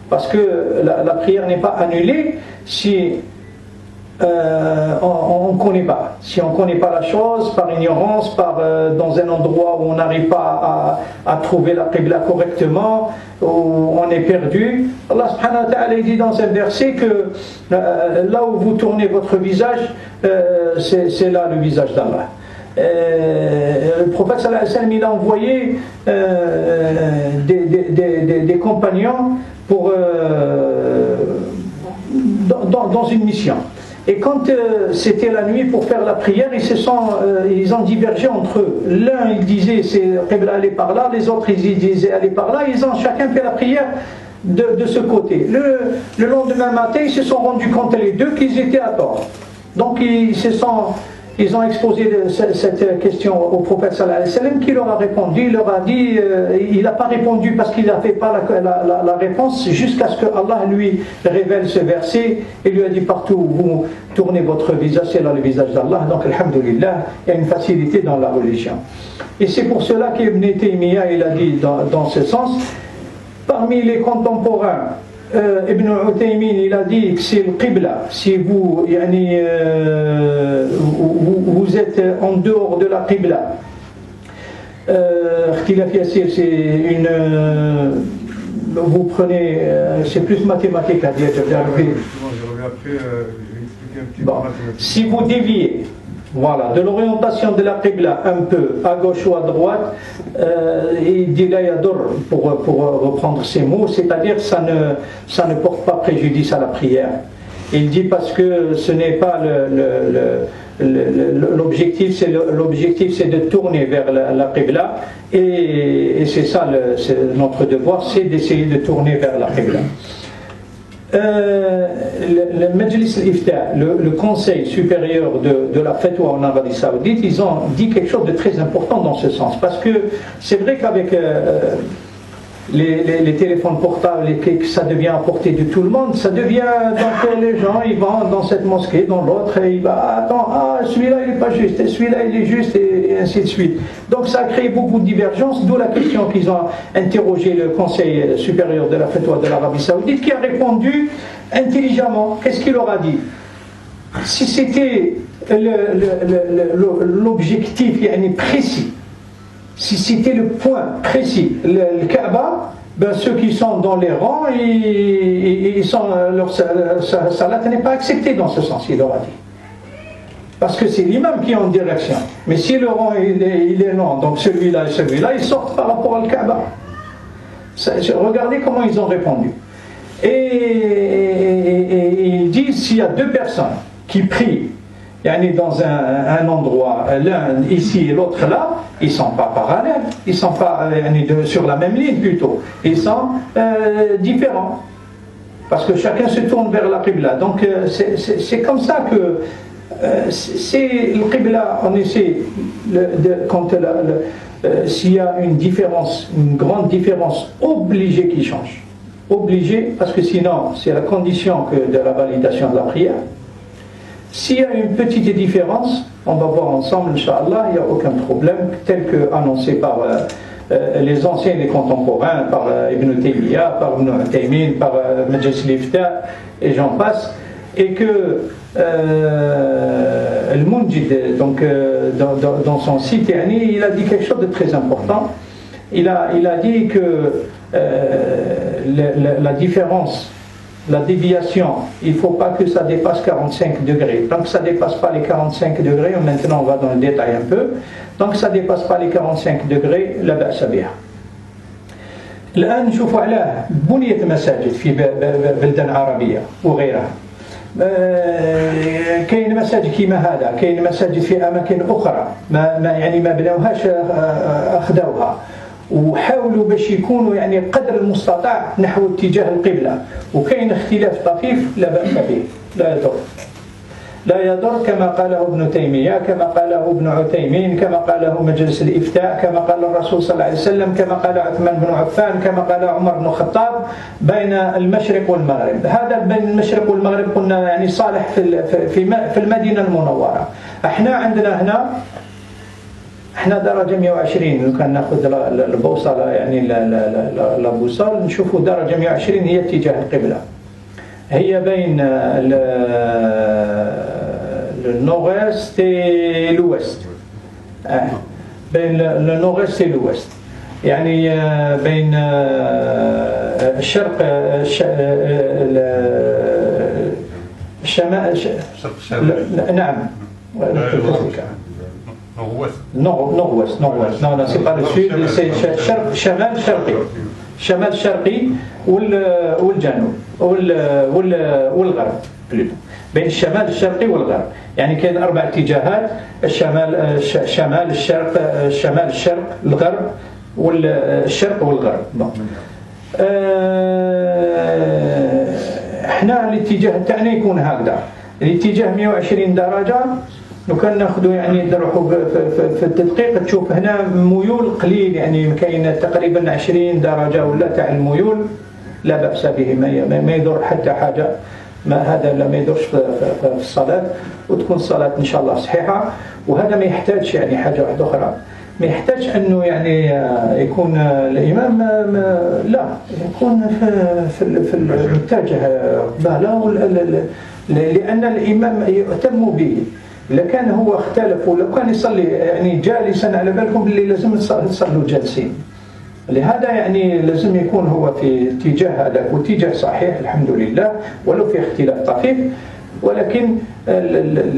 Parce que la prière n'est pas annulée si on ne connaît pas. Si on ne connaît pas la chose, par ignorance, dans un endroit où on n'arrive pas à trouver la qibla correctement, où on est perdu. Allah subhanahu wa ta'ala dit dans un verset que là où vous tournez votre visage, c'est là le visage d'Allah. Le prophète sallallahu alayhi wa sallam il a envoyé des compagnons dans une mission. Et quand c'était la nuit pour faire la prière, ils ont divergé entre eux. L'un il disait c'est qibla aller par là, les autres ils disaient aller par là. Ils ont chacun fait la prière de ce côté. Le lendemain matin, ils se sont rendus compte les deux qu'ils étaient à tort. Donc ils ont exposé cette question au prophète sallallahu alayhi wa sallam qui leur a répondu. Il leur a dit, il n'a pas répondu parce qu'il n'a fait pas la réponse jusqu'à ce que Allah lui révèle ce verset et lui a dit partout où vous tournez votre visage, c'est là le visage d'Allah. Donc alhamdulillah, il y a une facilité dans la religion. Et c'est pour cela qu'Ibn Taymiyyah il a dit dans ce sens, parmi les contemporains, Ibn Uthaymin il a dit que c'est le qibla. Si vous êtes en dehors de la qibla, c'est une vous prenez c'est plus mathématique à dire. Si vous déviez de l'orientation de la qibla un peu à gauche ou à droite, il dit la yadur pour reprendre ces mots, c'est-à-dire ça ne porte pas préjudice à la prière. Il dit parce que ce n'est pas l'objectif, c'est de tourner vers la qibla et c'est ça notre devoir, c'est d'essayer de tourner vers la qibla. Le Majlis al-Ifta, le conseil supérieur de la fatwa en Arabie Saoudite, ils ont dit quelque chose de très important dans ce sens, parce que c'est vrai qu'avec les téléphones portables et que ça devient à portée de tout le monde, ça devient donc les gens ils vont dans cette mosquée, dans l'autre et il va celui-là il n'est pas juste, et celui-là il est juste et ainsi de suite. Donc ça a créé beaucoup de divergences, d'où la question qu'ils ont interrogé le conseil supérieur de la fatwa de l'Arabie Saoudite qui a répondu intelligemment. Qu'est-ce qu'il leur a dit? Si c'était l'objectif précis, si c'était le point précis, le Kaaba, ceux qui sont dans les rangs, leur salat n'est pas accepté dans ce sens, il leur a dit. Parce que c'est l'imam qui est en direction. Mais si le rang il est long, donc celui-là et celui-là, ils sortent par rapport à Kaaba. Regardez comment ils ont répondu. Et ils disent s'il y a deux personnes qui prient dans un endroit, l'un ici et l'autre là, ils ne sont pas parallèles, ils ne sont pas sur la même ligne plutôt, ils sont différents. Parce que chacun se tourne vers la Qibla. Donc c'est comme ça que c'est le Qibla, on essaie, s'il y a une différence, une grande différence, obligé qu'il change. Obligé, parce que sinon c'est la condition de la validation de la prière. S'il y a une petite différence, on va voir ensemble, Inch'Allah, il n'y a aucun problème, tel que annoncé par les anciens et les contemporains, par Ibn Taymiyyah, par Ibn Uthaymin, par Majlis al-Ifta, et j'en passe, et que Al-Munjid, donc dans son site, il a dit quelque chose de très important. Il a dit que la différence, la déviation, il ne faut pas que ça dépasse 45 degrés. Tant que ça ne dépasse pas les 45 degrés, maintenant on va dans le détail un peu, tant que ça ne dépasse pas les 45 degrés, la ba'sa biha. الآن نشوفوا على بنية مساجد في بلدان عربية وغيرها. كاين مساجد كيما هذا، كاين مساجد في أماكن أخرى ما بناوهاش، أخذوها وحاولوا باش يكونوا قدر المستطاع نحو اتجاه القبلة، وكاين اختلاف طفيف لا بأس به، لا يضر كما قاله ابن تيمية، كما قاله ابن عثيمين، كما قاله مجلس الإفتاء، كما قال الرسول صلى الله عليه وسلم، كما قال عثمان بن عفان، كما قال عمر بن الخطاب، بين المشرق والمغرب. هذا بين المشرق والمغرب قلنا صالح في المدينة المنورة. احنا عندنا هنا درجة 120، لو كان ناخذ البوصلة لا بوصال نشوفوا درجة 120 هي اتجاه القبلة، هي بين النورست et l'ouest، بين النورست et l'ouest، بين الشرق الشمال، نعم nord-ouest. Non, c'est pas le sud, c'est شمال شرقي والجنوب والغرب، بين الشمال الشرقي والغرب. كاين 4 اتجاهات، الشمال الشرق الغرب والشرق والغرب. احنا الاتجاه تاعنا يكون هكذا، الاتجاه 120 درجة. لو كان ناخذوا نروحوا في التدقيق تشوف هنا ميول قليل، كاين تقريبا 20 درجة ولا تاع الميول، لا بأس به، ما يضر حتى حاجة، هذا لا ما يضرش في الصلاة، وتكون الصلاة إن شاء الله صحيحة. وهذا ما يحتاج حاجة واحدة أخرى، ما يحتاج أنه يكون الإمام لا يكون في المتجه قبالة، لأن الإمام يهتم به. إذا كان هو اختلف ولو كان يصلي جالسا، على بالكم اللي لازم نصلوا جالسين، لهذا لازم يكون هو في اتجاه هذا، واتجاه صحيح الحمد لله، ولو في اختلاف طفيف، ولكن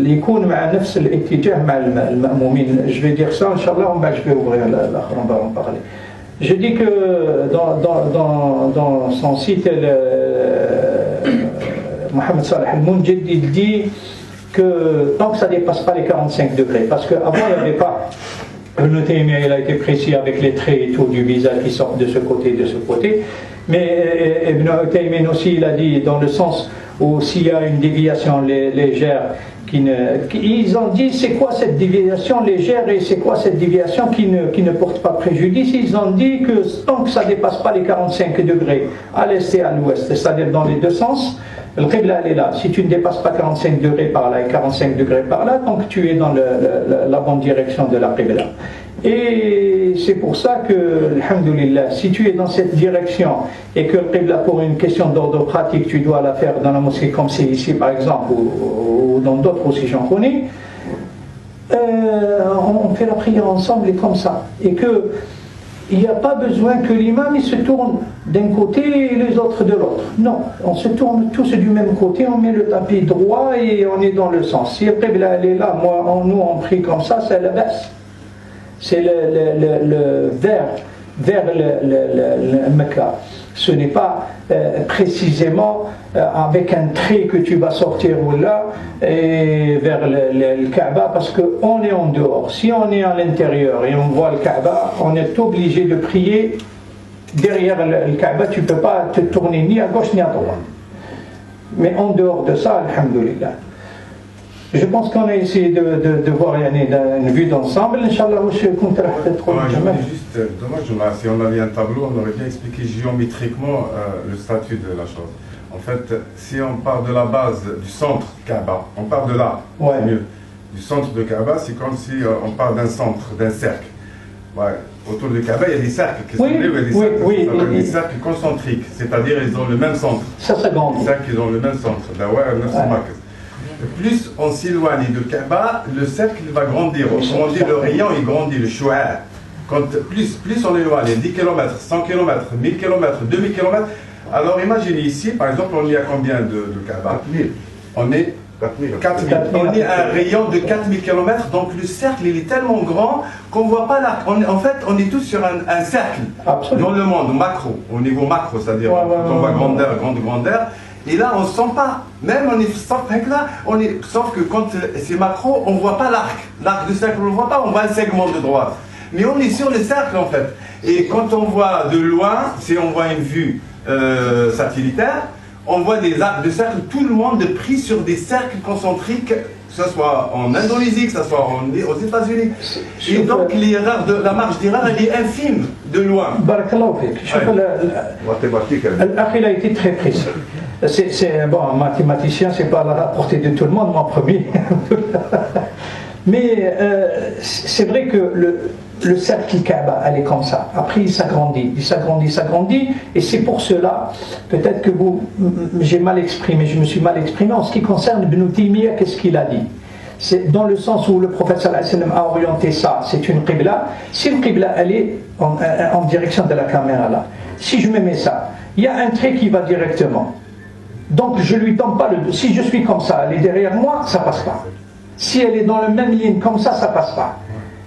يكون مع نفس الاتجاه مع المأمومين. Je vais dire ça Inch'Allah, je vais ouvrir l'autre, on va en parler. Je dis que dans son site, Mohamed Saleh Al-Munjid, il dit que tant que ça ne dépasse pas les 45 degrés, parce qu'avant il n'y avait pas, Ibn Taymiyyah il a été précis avec les traits et tout du visage qui sortent de ce côté et de ce côté, mais Ibn Uthaymin aussi il a dit dans le sens où s'il y a une déviation légère, ils ont dit c'est quoi cette déviation légère et c'est quoi cette déviation qui ne porte pas préjudice. Ils ont dit que tant que ça ne dépasse pas les 45 degrés à l'est et à l'ouest, c'est-à-dire dans les deux sens, le Qibla elle est là. Si tu ne dépasses pas 45 degrés par là et 45 degrés par là, donc tu es dans la bonne direction de la Qibla. Et c'est pour ça que, alhamdoulilah, si tu es dans cette direction et que le Qibla, pour une question d'ordre pratique, tu dois la faire dans la mosquée comme c'est ici par exemple, ou dans d'autres aussi j'en connais, on fait la prière ensemble et comme ça. Et que il n'y a pas besoin que l'imam il se tourne d'un côté et les autres de l'autre. Non, on se tourne tous du même côté, on met le tapis droit et on est dans le sens. Si après elle est là, nous on prie comme ça, c'est la baisse. C'est le vers le Mecca. Ce n'est pas précisément avec un trait que tu vas sortir ou là et vers le Kaaba parce qu'on est en dehors. Si on est à l'intérieur et on voit le Kaaba, on est obligé de prier derrière le Kaaba. Tu ne peux pas te tourner ni à gauche ni à droite. Mais en dehors de ça, alhamdoulilah. Je pense qu'on a essayé de voir une vue d'ensemble. Inch'Allah, je compte peut-être trop. Juste dommage, si on avait un tableau, on aurait bien expliqué géométriquement le statut de la chose. En fait, si on part de la base du centre Kaaba, on part de là, c'est mieux. Du centre de Kaaba, c'est comme si on part d'un centre, d'un cercle. Ouais. Autour du Kaaba, il y a des cercles qui sont des cercles concentriques, c'est-à-dire ils ont le même centre. Ça grandit. Des cercles qui ont le même centre. Plus on s'éloigne de Kaaba, le cercle va grandir. Autrement dit, le rayon il grandit, le chou'a. Plus on éloigne, 10 km, 100 km, 1000 km, 2000 km. Alors imaginez ici, par exemple, on est à combien de Kaaba? 4000. On est 4000. On est à un rayon de 4000 km, donc le cercle il est tellement grand qu'on ne voit pas l'arc. En fait, on est tous sur un cercle. Absolument. Dans le monde macro, au niveau macro, c'est-à-dire on voit grandeur. Et là, on ne sent pas. Même sauf que quand c'est macro, on ne voit pas l'arc. L'arc du cercle, on ne le voit pas, on voit un segment de droite. Mais on est sur le cercle en fait. Et quand on voit de loin, si on voit une vue satellitaire, on voit des arcs de cercle, tout le monde pris sur des cercles concentriques, que ce soit en Indonésie, que ce soit aux États-Unis. Et donc la marge d'erreur, elle est infime de loin. Barakallahu fik. Mathématique. L'akhil a été très précis. Un mathématicien, c'est pas à la portée de tout le monde, moi premier. Mais c'est vrai que le cercle Kaaba, elle est comme ça. Après, il s'agrandit, et c'est pour cela, peut-être que j'ai mal exprimé, je me suis mal exprimé en ce qui concerne Ibn Taymiyyah, qu'est-ce qu'il a dit? C'est dans le sens où le prophète sallallahu alayhi wa sallam a orienté ça, c'est une qibla. Si une qibla, elle est en direction de la caméra là, si je me mets ça, il y a un trait qui va directement. Donc je lui donne pas si je suis comme ça, elle est derrière moi, ça passe pas. Si elle est dans la même ligne comme ça, ça passe pas.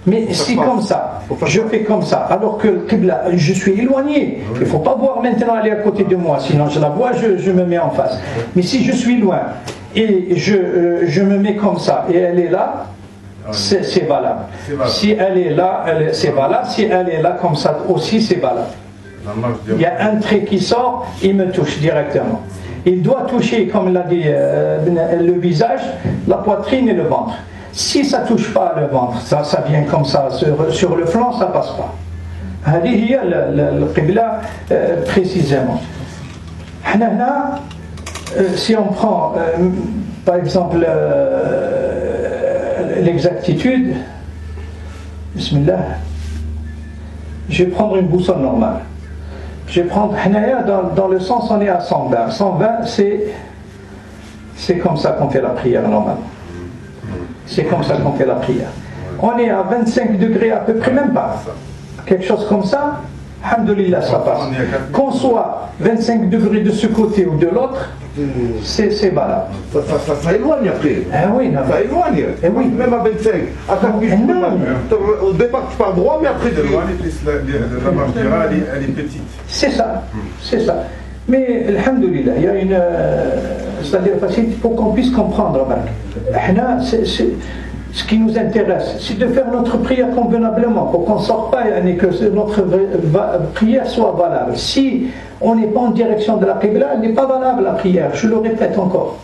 Mais si comme ça, je fais comme ça, alors que le qibla, je suis éloigné, il ne faut pas voir maintenant elle est à côté de moi, sinon je la vois, je me mets en face. Mais si je suis loin et je me mets comme ça et elle est là, c'est valable. Si elle est là, c'est valable. Si elle est là comme ça aussi, c'est valable. Il y a un trait qui sort, il me touche directement. Il doit toucher, comme l'a dit le visage, la poitrine et le ventre. Si ça ne touche pas le ventre, ça vient comme ça, sur le flanc, ça ne passe pas. Il y a le qibla précisément. Si on prend, par exemple, l'exactitude, bismillah, je vais prendre une boussole normale. Je vais prendre dans le sens, on est à 120. 120, c'est comme ça qu'on fait la prière normalement. C'est comme ça qu'on fait la prière. On est à 25 degrés à peu près, même pas. Quelque chose comme ça, alhamdoulilah, ça passe. Qu'on soit 25 degrés de ce côté ou de l'autre, c'est valable. Ça éloigne après. Oui, non. Ça éloigne. Oui. Même à 25. Au départ, tu pars droit, mais après, la marge d'erreur, elle est petite. C'est ça. Mais, alhamdoulilah, il y a une facilité pour qu'on puisse comprendre. Ce qui nous intéresse, c'est de faire notre prière convenablement, pour qu'on ne sorte pas et que notre prière soit valable. Si on n'est pas en direction de la qibla, elle n'est pas valable la prière, je le répète encore.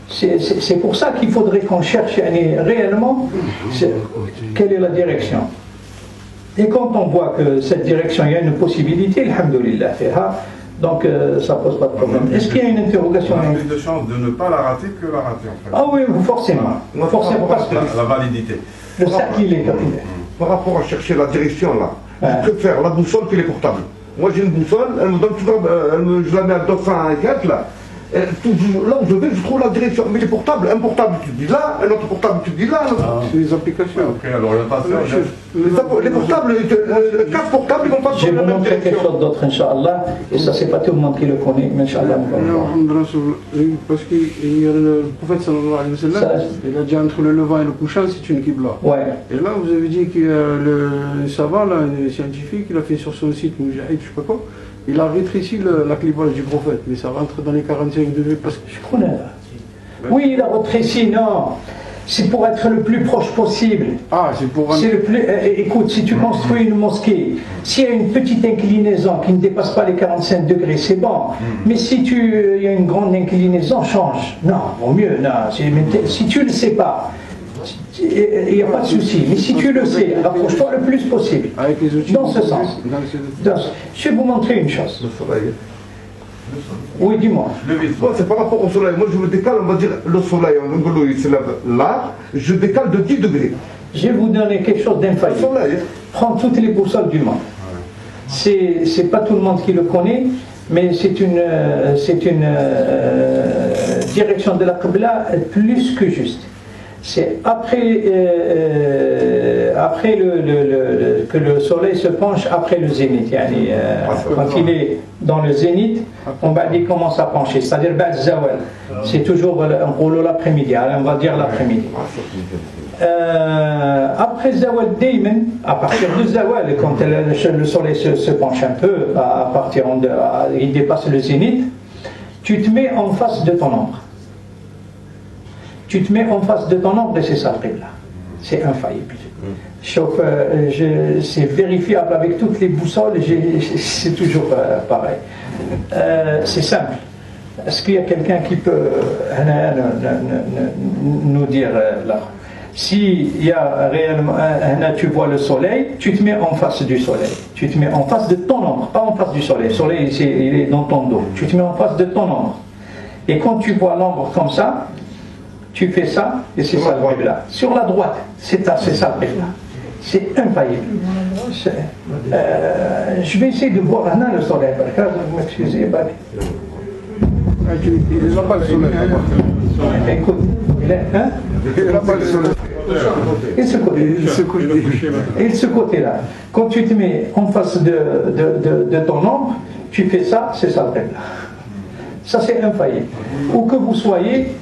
C'est pour ça qu'il faudrait qu'on cherche réellement quelle est la direction. Et quand on voit que cette direction, il y a une possibilité, alhamdoulilah, donc ça ne pose pas de problème. Est-ce qu'il y a une interrogation? On a plus de chances de ne pas la rater que la rater en fait. Ah oui, forcément. Forcément, parce que la validité. Le cercle, il est capillaire. Par rapport à chercher la direction là, je préfère la boussole que les portables. Moi j'ai une boussole, elle me donne toujours, je la mets à 200 et quelques là. Là où je vais, je trouve la direction. Mais les portables, un portable tu dis là, un autre portable tu dis là. C'est les applications. Ok, alors le passeur, Les portables, 4 portables, ils vont pas Je vais sur la vous même montrer quelque direction. chose d'autre, Inch'Allah. Et ça, c'est pas tout le monde qui le connaît, mais Inch'Allah, on va voir. Parce que le prophète sallallahu alayhi wa sallam, il a dit entre le levant et le couchant, c'est une qibla. Ouais. Et là, vous avez dit que le savant, là, le scientifique, il a fait sur son site, Moujahid, je sais pas quoi, il a rétréci la clivage du prophète, mais ça rentre dans les 45 degrés parce que... Je connais. Oui, il a rétréci, non. C'est pour être le plus proche possible. Ah, c'est pour... C'est le plus, écoute, si tu construis une mosquée, s'il y a une petite inclinaison qui ne dépasse pas les 45 degrés, c'est bon. Mais si il y a une grande inclinaison, change. Non, vaut mieux. Non. Si tu ne le sais pas, il n'y a pas de souci. Mais si tu le sais, approche-toi le plus possible. Avec les outils... Dans ce sens. Je vais vous montrer une chose. Le soleil. Oui, dis-moi. Moi, c'est par rapport au soleil. Moi, je me décale, on va dire, le soleil, en Angoulou, il se lève là, je décale de 10 degrés. Je vais vous donner quelque chose Le d'infaillible. soleil, Prends toutes les boussoles du monde. C'est pas tout le monde qui le connaît, mais c'est une direction de la Qibla plus que juste. C'est après que le soleil se penche après le zénith. Yani, quand il est dans le zénith, il commence à pencher. C'est-à-dire ba'd zawal. C'est toujours l'après-midi. On va dire l'après-midi. Après zawal dayman, à partir de zawal, quand le soleil se penche un peu, il dépasse le zénith, tu te mets en face de ton ombre. Tu te mets en face de ton ombre et c'est ça le qibla. C'est infaillible. C'est vérifiable avec toutes les boussoles, c'est toujours pareil. C'est simple. Est-ce qu'il y a quelqu'un qui peut nous dire là? S'il y a réellement, tu vois le soleil, tu te mets en face du soleil. Tu te mets en face de ton ombre, pas en face du soleil. Le soleil, il est dans ton dos. Tu te mets en face de ton ombre. Et quand tu vois l'ombre comme ça, tu fais ça, et c'est ça le qibla. Sur la droite, c'est ça le qibla. C'est infaillible. Je vais essayer de voir le soleil. M'excusez. Il n'a pas le soleil. Écoute, il n'a pas le soleil. Et ce côté. Et ce côté-là. Quand tu te mets en face de ton ombre, tu fais ça, c'est ça le qibla. Ça, c'est infaillible. Où que vous soyez,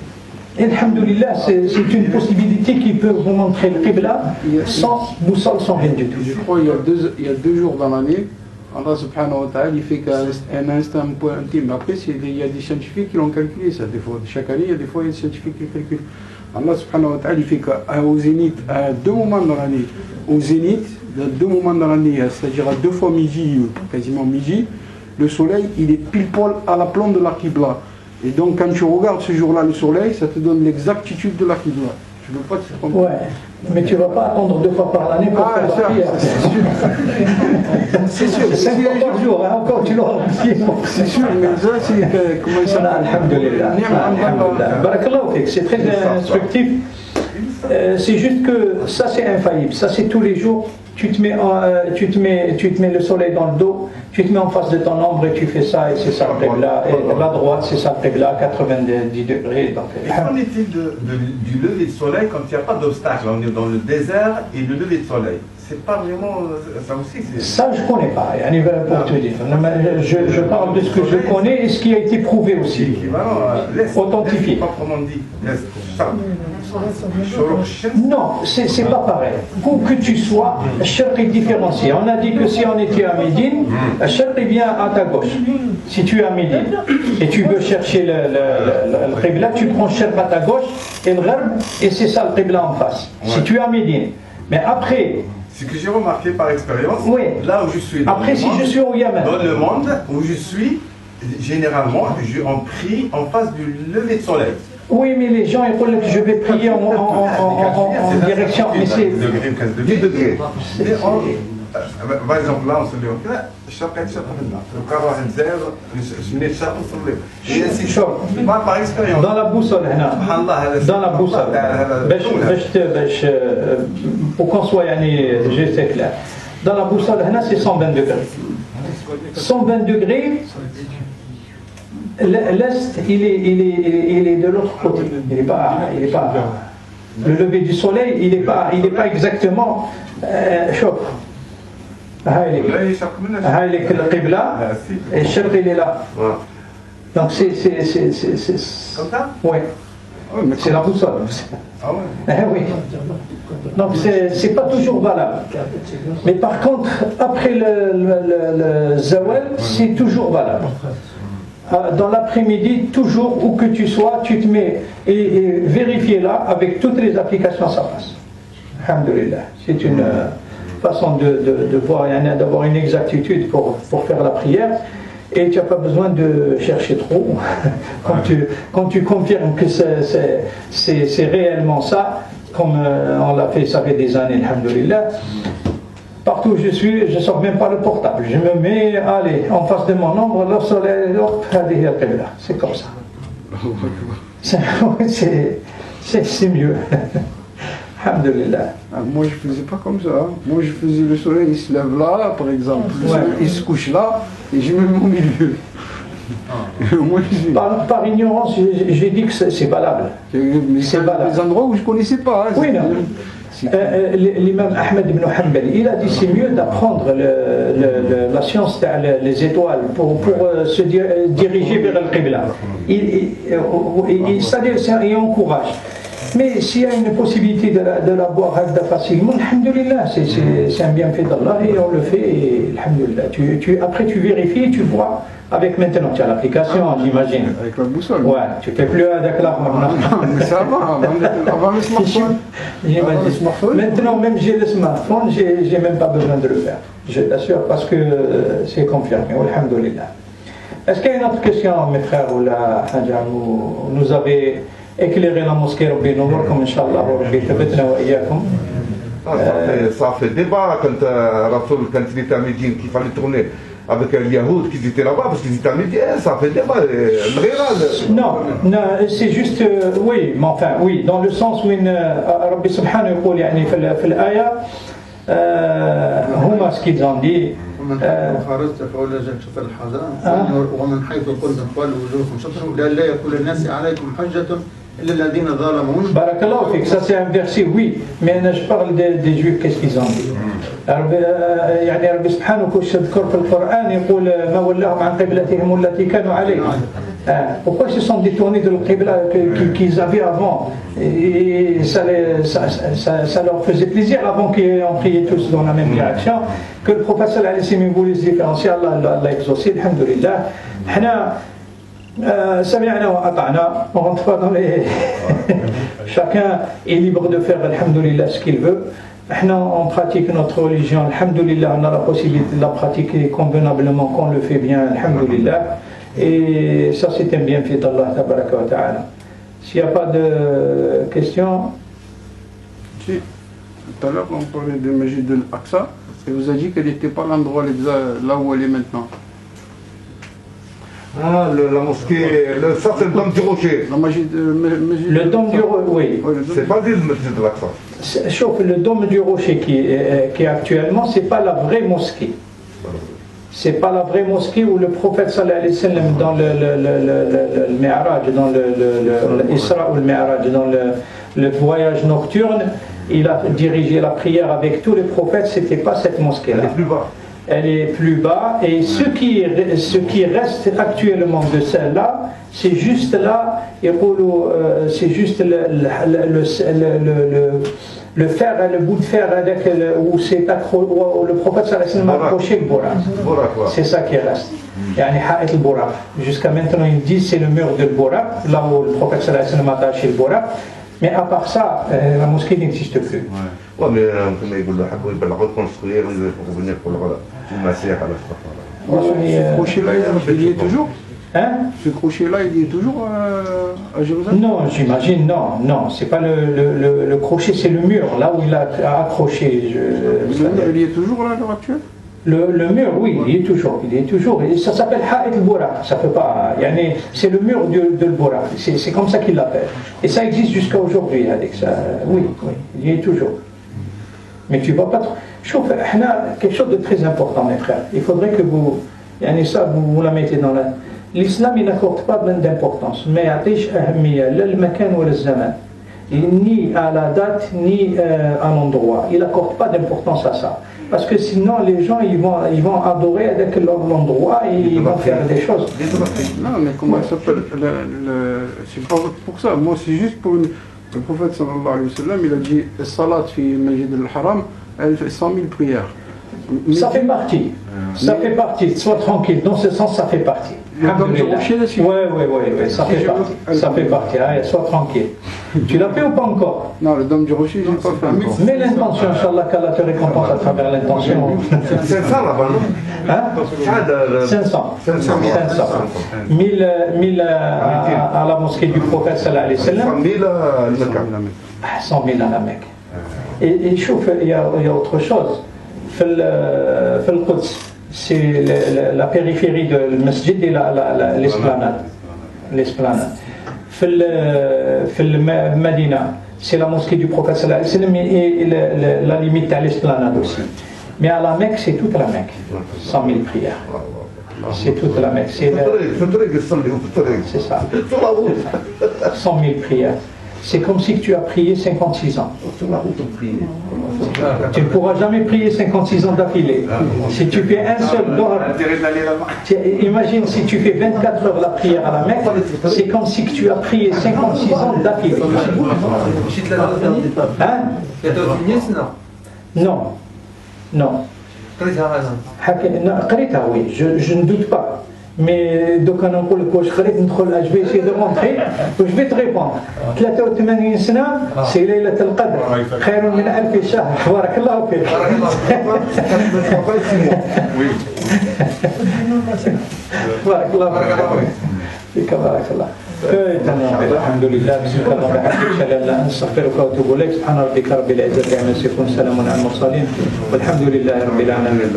alhamdoulilah, c'est une possibilité qui peut vous montrer le qibla sans boussole, sans rien du tout. Je crois qu'il y a 2 jours dans l'année, Allah subhanahu wa ta'ala, il fait qu'un instant intime. Après, il y a des scientifiques qui l'ont calculé ça. Des fois, chaque année, il y a des fois des scientifiques qui le calculent. Allah subhanahu wa ta'ala, il fait qu'au zénith, à 2 moments dans l'année, au zénith, il y a 2 moments dans l'année, c'est-à-dire à 2 fois midi, quasiment midi, le soleil, il est pile poil à l'aplomb de la qibla. Et donc, quand tu regardes ce jour-là le soleil, ça te donne l'exactitude de la qibla. Tu ne veux pas te tromper. Ouais, mais tu ne vas pas attendre 2 fois par l'année pour faire la prière. C'est sûr. 5 fois par jour, encore tu l'auras oublié. C'est sûr, mais ça, c'est comment il s'appelle. Alhamdulillah. Barakallahu fik, c'est très instructif. C'est juste que ça, c'est infaillible. Ça, c'est tous les jours. Tu te mets le soleil dans le dos, tu te mets en face de ton ombre et tu fais ça, et c'est ça le qibla. Et la droite, c'est ça le qibla, 90 degrés. Et qu'en est-il du lever de soleil quand il n'y a pas d'obstacle? On est dans le désert et le lever de soleil. C'est pas vraiment. Ça aussi, c'est. Ça, je ne connais pas, pour te dire. Je parle de ce que je connais et ce qui a été prouvé aussi. Authentifié. Proprement dit. Non, c'est pas pareil. Où que tu sois, le shirk est différencié. On a dit que si on était à Médine, le shirk vient à ta gauche. Si tu es à Médine et tu veux chercher le qibla, tu prends le shirk à ta gauche et le gharb, et c'est ça le qibla en face. Si tu es à Médine. Mais après. Ce que j'ai remarqué par expérience, oui. Là où je suis. Après, si je suis au Yémen. Dans le monde où je suis, généralement, on prie en face du lever de soleil. Oui, mais les gens, ils croient que je vais prier en direction. Mais c'est 10 degrés. Par exemple, là, on se dit, moi, par expérience. Dans la boussole, dans la boussole, pour qu'on soit juste clair. Dans la boussole, c'est 120 degrés. 120 degrés, l'Est, il est de l'autre côté. Il n'est pas. Le lever du soleil, il n'est pas exactement. Chauffe. هاي لك القبلة الشرق il est là. Donc c'est Comme ça? oui. C'est la boussole. Ah ouais. Oui. Donc c'est pas toujours valable. Mais par contre, après le zawal, c'est toujours valable. Dans l'après-midi, toujours où que tu sois, tu te mets et vérifiez là, avec toutes les applications, ça passe. Alhamdulillah. C'est une façon de voir, d'avoir une exactitude pour faire la prière. Et tu n'as pas besoin de chercher trop. Quand tu confirmes que c'est réellement ça, comme on l'a fait, ça fait des années, alhamdulillah. Partout où je suis, je ne sors même pas le portable. Je me mets, allez, en face de mon ombre, le soleil, c'est comme ça. C'est mieux. Alhamdulillah. Moi je faisais pas comme ça. Moi je faisais le soleil, il se lève là, par exemple. Le soleil, il se couche là, et je me mets au milieu. Moi, par ignorance, j'ai dit que c'est valable. C'est valable. Des endroits où je ne connaissais pas. Oui, non. L'imam Ahmed ibn Hanbal, il a dit c'est mieux d'apprendre la science les étoiles pour se diriger vers le Qibla. C'est-à-dire, il encourage. Mais s'il y a une possibilité de la boire facilement, alhamdulillah, c'est un bienfait d'Allah et on le fait, et alhamdulillah. Après tu vérifies et tu vois, avec maintenant tu as l'application, j'imagine. Avec la boussole. Ouais, tu ne fais plus avec la mais ça va, avant le smartphone. Maintenant, même j'ai le smartphone, j'ai même pas besoin de le faire. Je t'assure, parce que c'est confirmé, alhamdulillah. Est-ce qu'il y a une autre question, mes frères, ou la Hadja, nous avez éclairer la mosquée Rabbi Nourkum, Inch'Allah, Rabbi Tabetna wa Iyakum. Ça fait débat quand Rasoul, quand il était à Médine, qu'il fallait tourner avec les Yahoud qui étaient là-bas, parce qu'ils étaient à Médine, ça fait débat. Non, c'est juste, oui, mais enfin, oui, dans le sens où Rabbi Subhanahu يقول يعني في الآية هما ce qu'ils ont dit. ومن حيث خرجت فأولى شطر الحرم ومن حيث قلتم فولوا وجوهكم شطره لئلا يكون الناس عليكم حجة إلا الذين ظلموا. بارك الله فيك, ça c'est un verset, oui, mais je parle des juifs, qu'est-ce qu'ils ont dit. يعني ربي سبحانه يذكر في القرآن يقول ما ولاهم عن قبلتهم التي كانوا عليها. Pourquoi ils se sont détournés de la qibla qu'ils avaient avant? Et ça leur faisait plaisir avant qu'ils ont prié tous dans la même direction, que le prophète sallallahu alayhi wa sallam voulait se différencier. Allah l'a exaucé, alhamdulillah. سمعنا وأطعنا, on rentre pas dans les chacun est libre de faire alhamdulillah ce qu'il veut. On pratique notre religion, alhamdulillah, on a la possibilité de la pratiquer convenablement, qu'on le fait bien, alhamdulillah. Et ça c'est un bienfait d'Allah tabaraka wa ta'ala. S'il n'y a pas de questions. Si, tout à l'heure on parlait de Masjid al-Aqsa et vous avez dit qu'elle n'était pas l'endroit là où elle est maintenant. Ah, la mosquée, ça c'est le dôme du rocher. Le dôme du rocher, oui. C'est pas le Masjid al-Aqsa. Sauf le dôme du rocher qui est actuellement, c'est pas la vraie mosquée. C'est pas la vraie mosquée où le prophète sallallahu alayhi wa sallam dans le Mi'raj, dans l'Isra ou le Mi'raj, dans le voyage nocturne, il a dirigé la prière avec tous les prophètes, c'était pas cette mosquée-là. Elle est plus bas. Elle est plus bas et ce qui reste actuellement de celle-là, c'est juste là, c'est juste le fer, le bout de fer avec où le prophète sallallahu alayhi wa sallam a accroché le Buraq. C'est ça qui reste. Yani Ha'it al-Buraq. Jusqu'à maintenant, ils disent c'est le mur de Buraq, là où le prophète sallallahu alayhi wa sallam a attaché le Buraq. Mais à part ça, la mosquée n'existe plus. Ouais, mais comme ils veulent la reconstruire, ils veulent revenir pour le massacre à la fois. Ce crochet-là, il y est toujours? Hein? Ce crochet-là, il y est toujours à Jérusalem? Non, j'imagine, non, c'est pas le crochet, c'est le mur, là où il a accroché. Le mur, il y est toujours là à l'heure actuelle? Le mur, oui, il y est toujours. Et ça s'appelle Ha'it al-Buraq, ça peut pas. C'est le mur de Buraq, c'est comme ça qu'il l'appelle. Et ça existe jusqu'à aujourd'hui, avec ça. Oui, il y est toujours. Mais tu ne vas pas trop. Quelque chose de très important, mes frères. Il faudrait que vous la mettez dans la. l'islam il n'accorde pas d'importance, mais il يعطيش أهمية لا المكان ولا الزمان, ni à la date ni à l'endroit. Il n'accorde pas d'importance à ça. Parce que sinon les gens ils vont adorer avec l'endroit et ils vont faire des choses. Non, mais comment ça s'appelle c'est pas pour ça. Moi, c'est juste pour le prophète sallallahu alayhi wa sallam, il a dit salat fi Masjid al-Haram, elle fait 100 000 prières. Ça fait partie. Ça fait partie. Sois tranquille. Dans ce sens, ça fait partie. Le dôme du rocher, là, oui, ça fait partie. Ça fait partie. Allez, sois tranquille. Tu l'as fait ou pas encore? Non, le dôme du rocher, je n'ai pas fait encore. Mais l'intention, Inch'Allah, qu'Allah te récompense à travers l'intention. C'est ça là-bas, non? Hein? 500. 1000 à la mosquée du prophète sallallahu alayhi wa sallam. 100 000 à la Mecque. Et chouf, il y a autre chose. في القدس c'est la périphérie de masjid et l'esplanade. في المدينة c'est la mosquée du prophète sallallahu alayhi wa sallam et la limite à l'esplanade aussi. Mais à la Mecque, c'est toute la Mecque. 100 000 prières. C'est toute la Mecque. C'est ça. 100 000 prières. C'est comme si tu as prié 56 ans. Tu ne pourras jamais prier 56 ans d'affilée. Si tu fais un seul dor, imagine si tu fais 24 heures la prière à la Mecque, c'est comme si tu as prié 56 ans d'affilée. Hein? Non. قريتها oui, je ne doute pas. Mais donc أنا نقول لك واش قريت ندخل je vais essayer de rentrer وje vais te répondre. 83 سنة c'est ليلة القدر خير من 1000 شهر. بارك الله فيك. بارك الله فيك. بارك الله. الحمد لله بسم الله الرحمن الرحيم لا اله نستغفرك واتوب اليك سبحان ربك رب العزة عما يصفون سلام على المرسلين والحمد لله رب العالمين.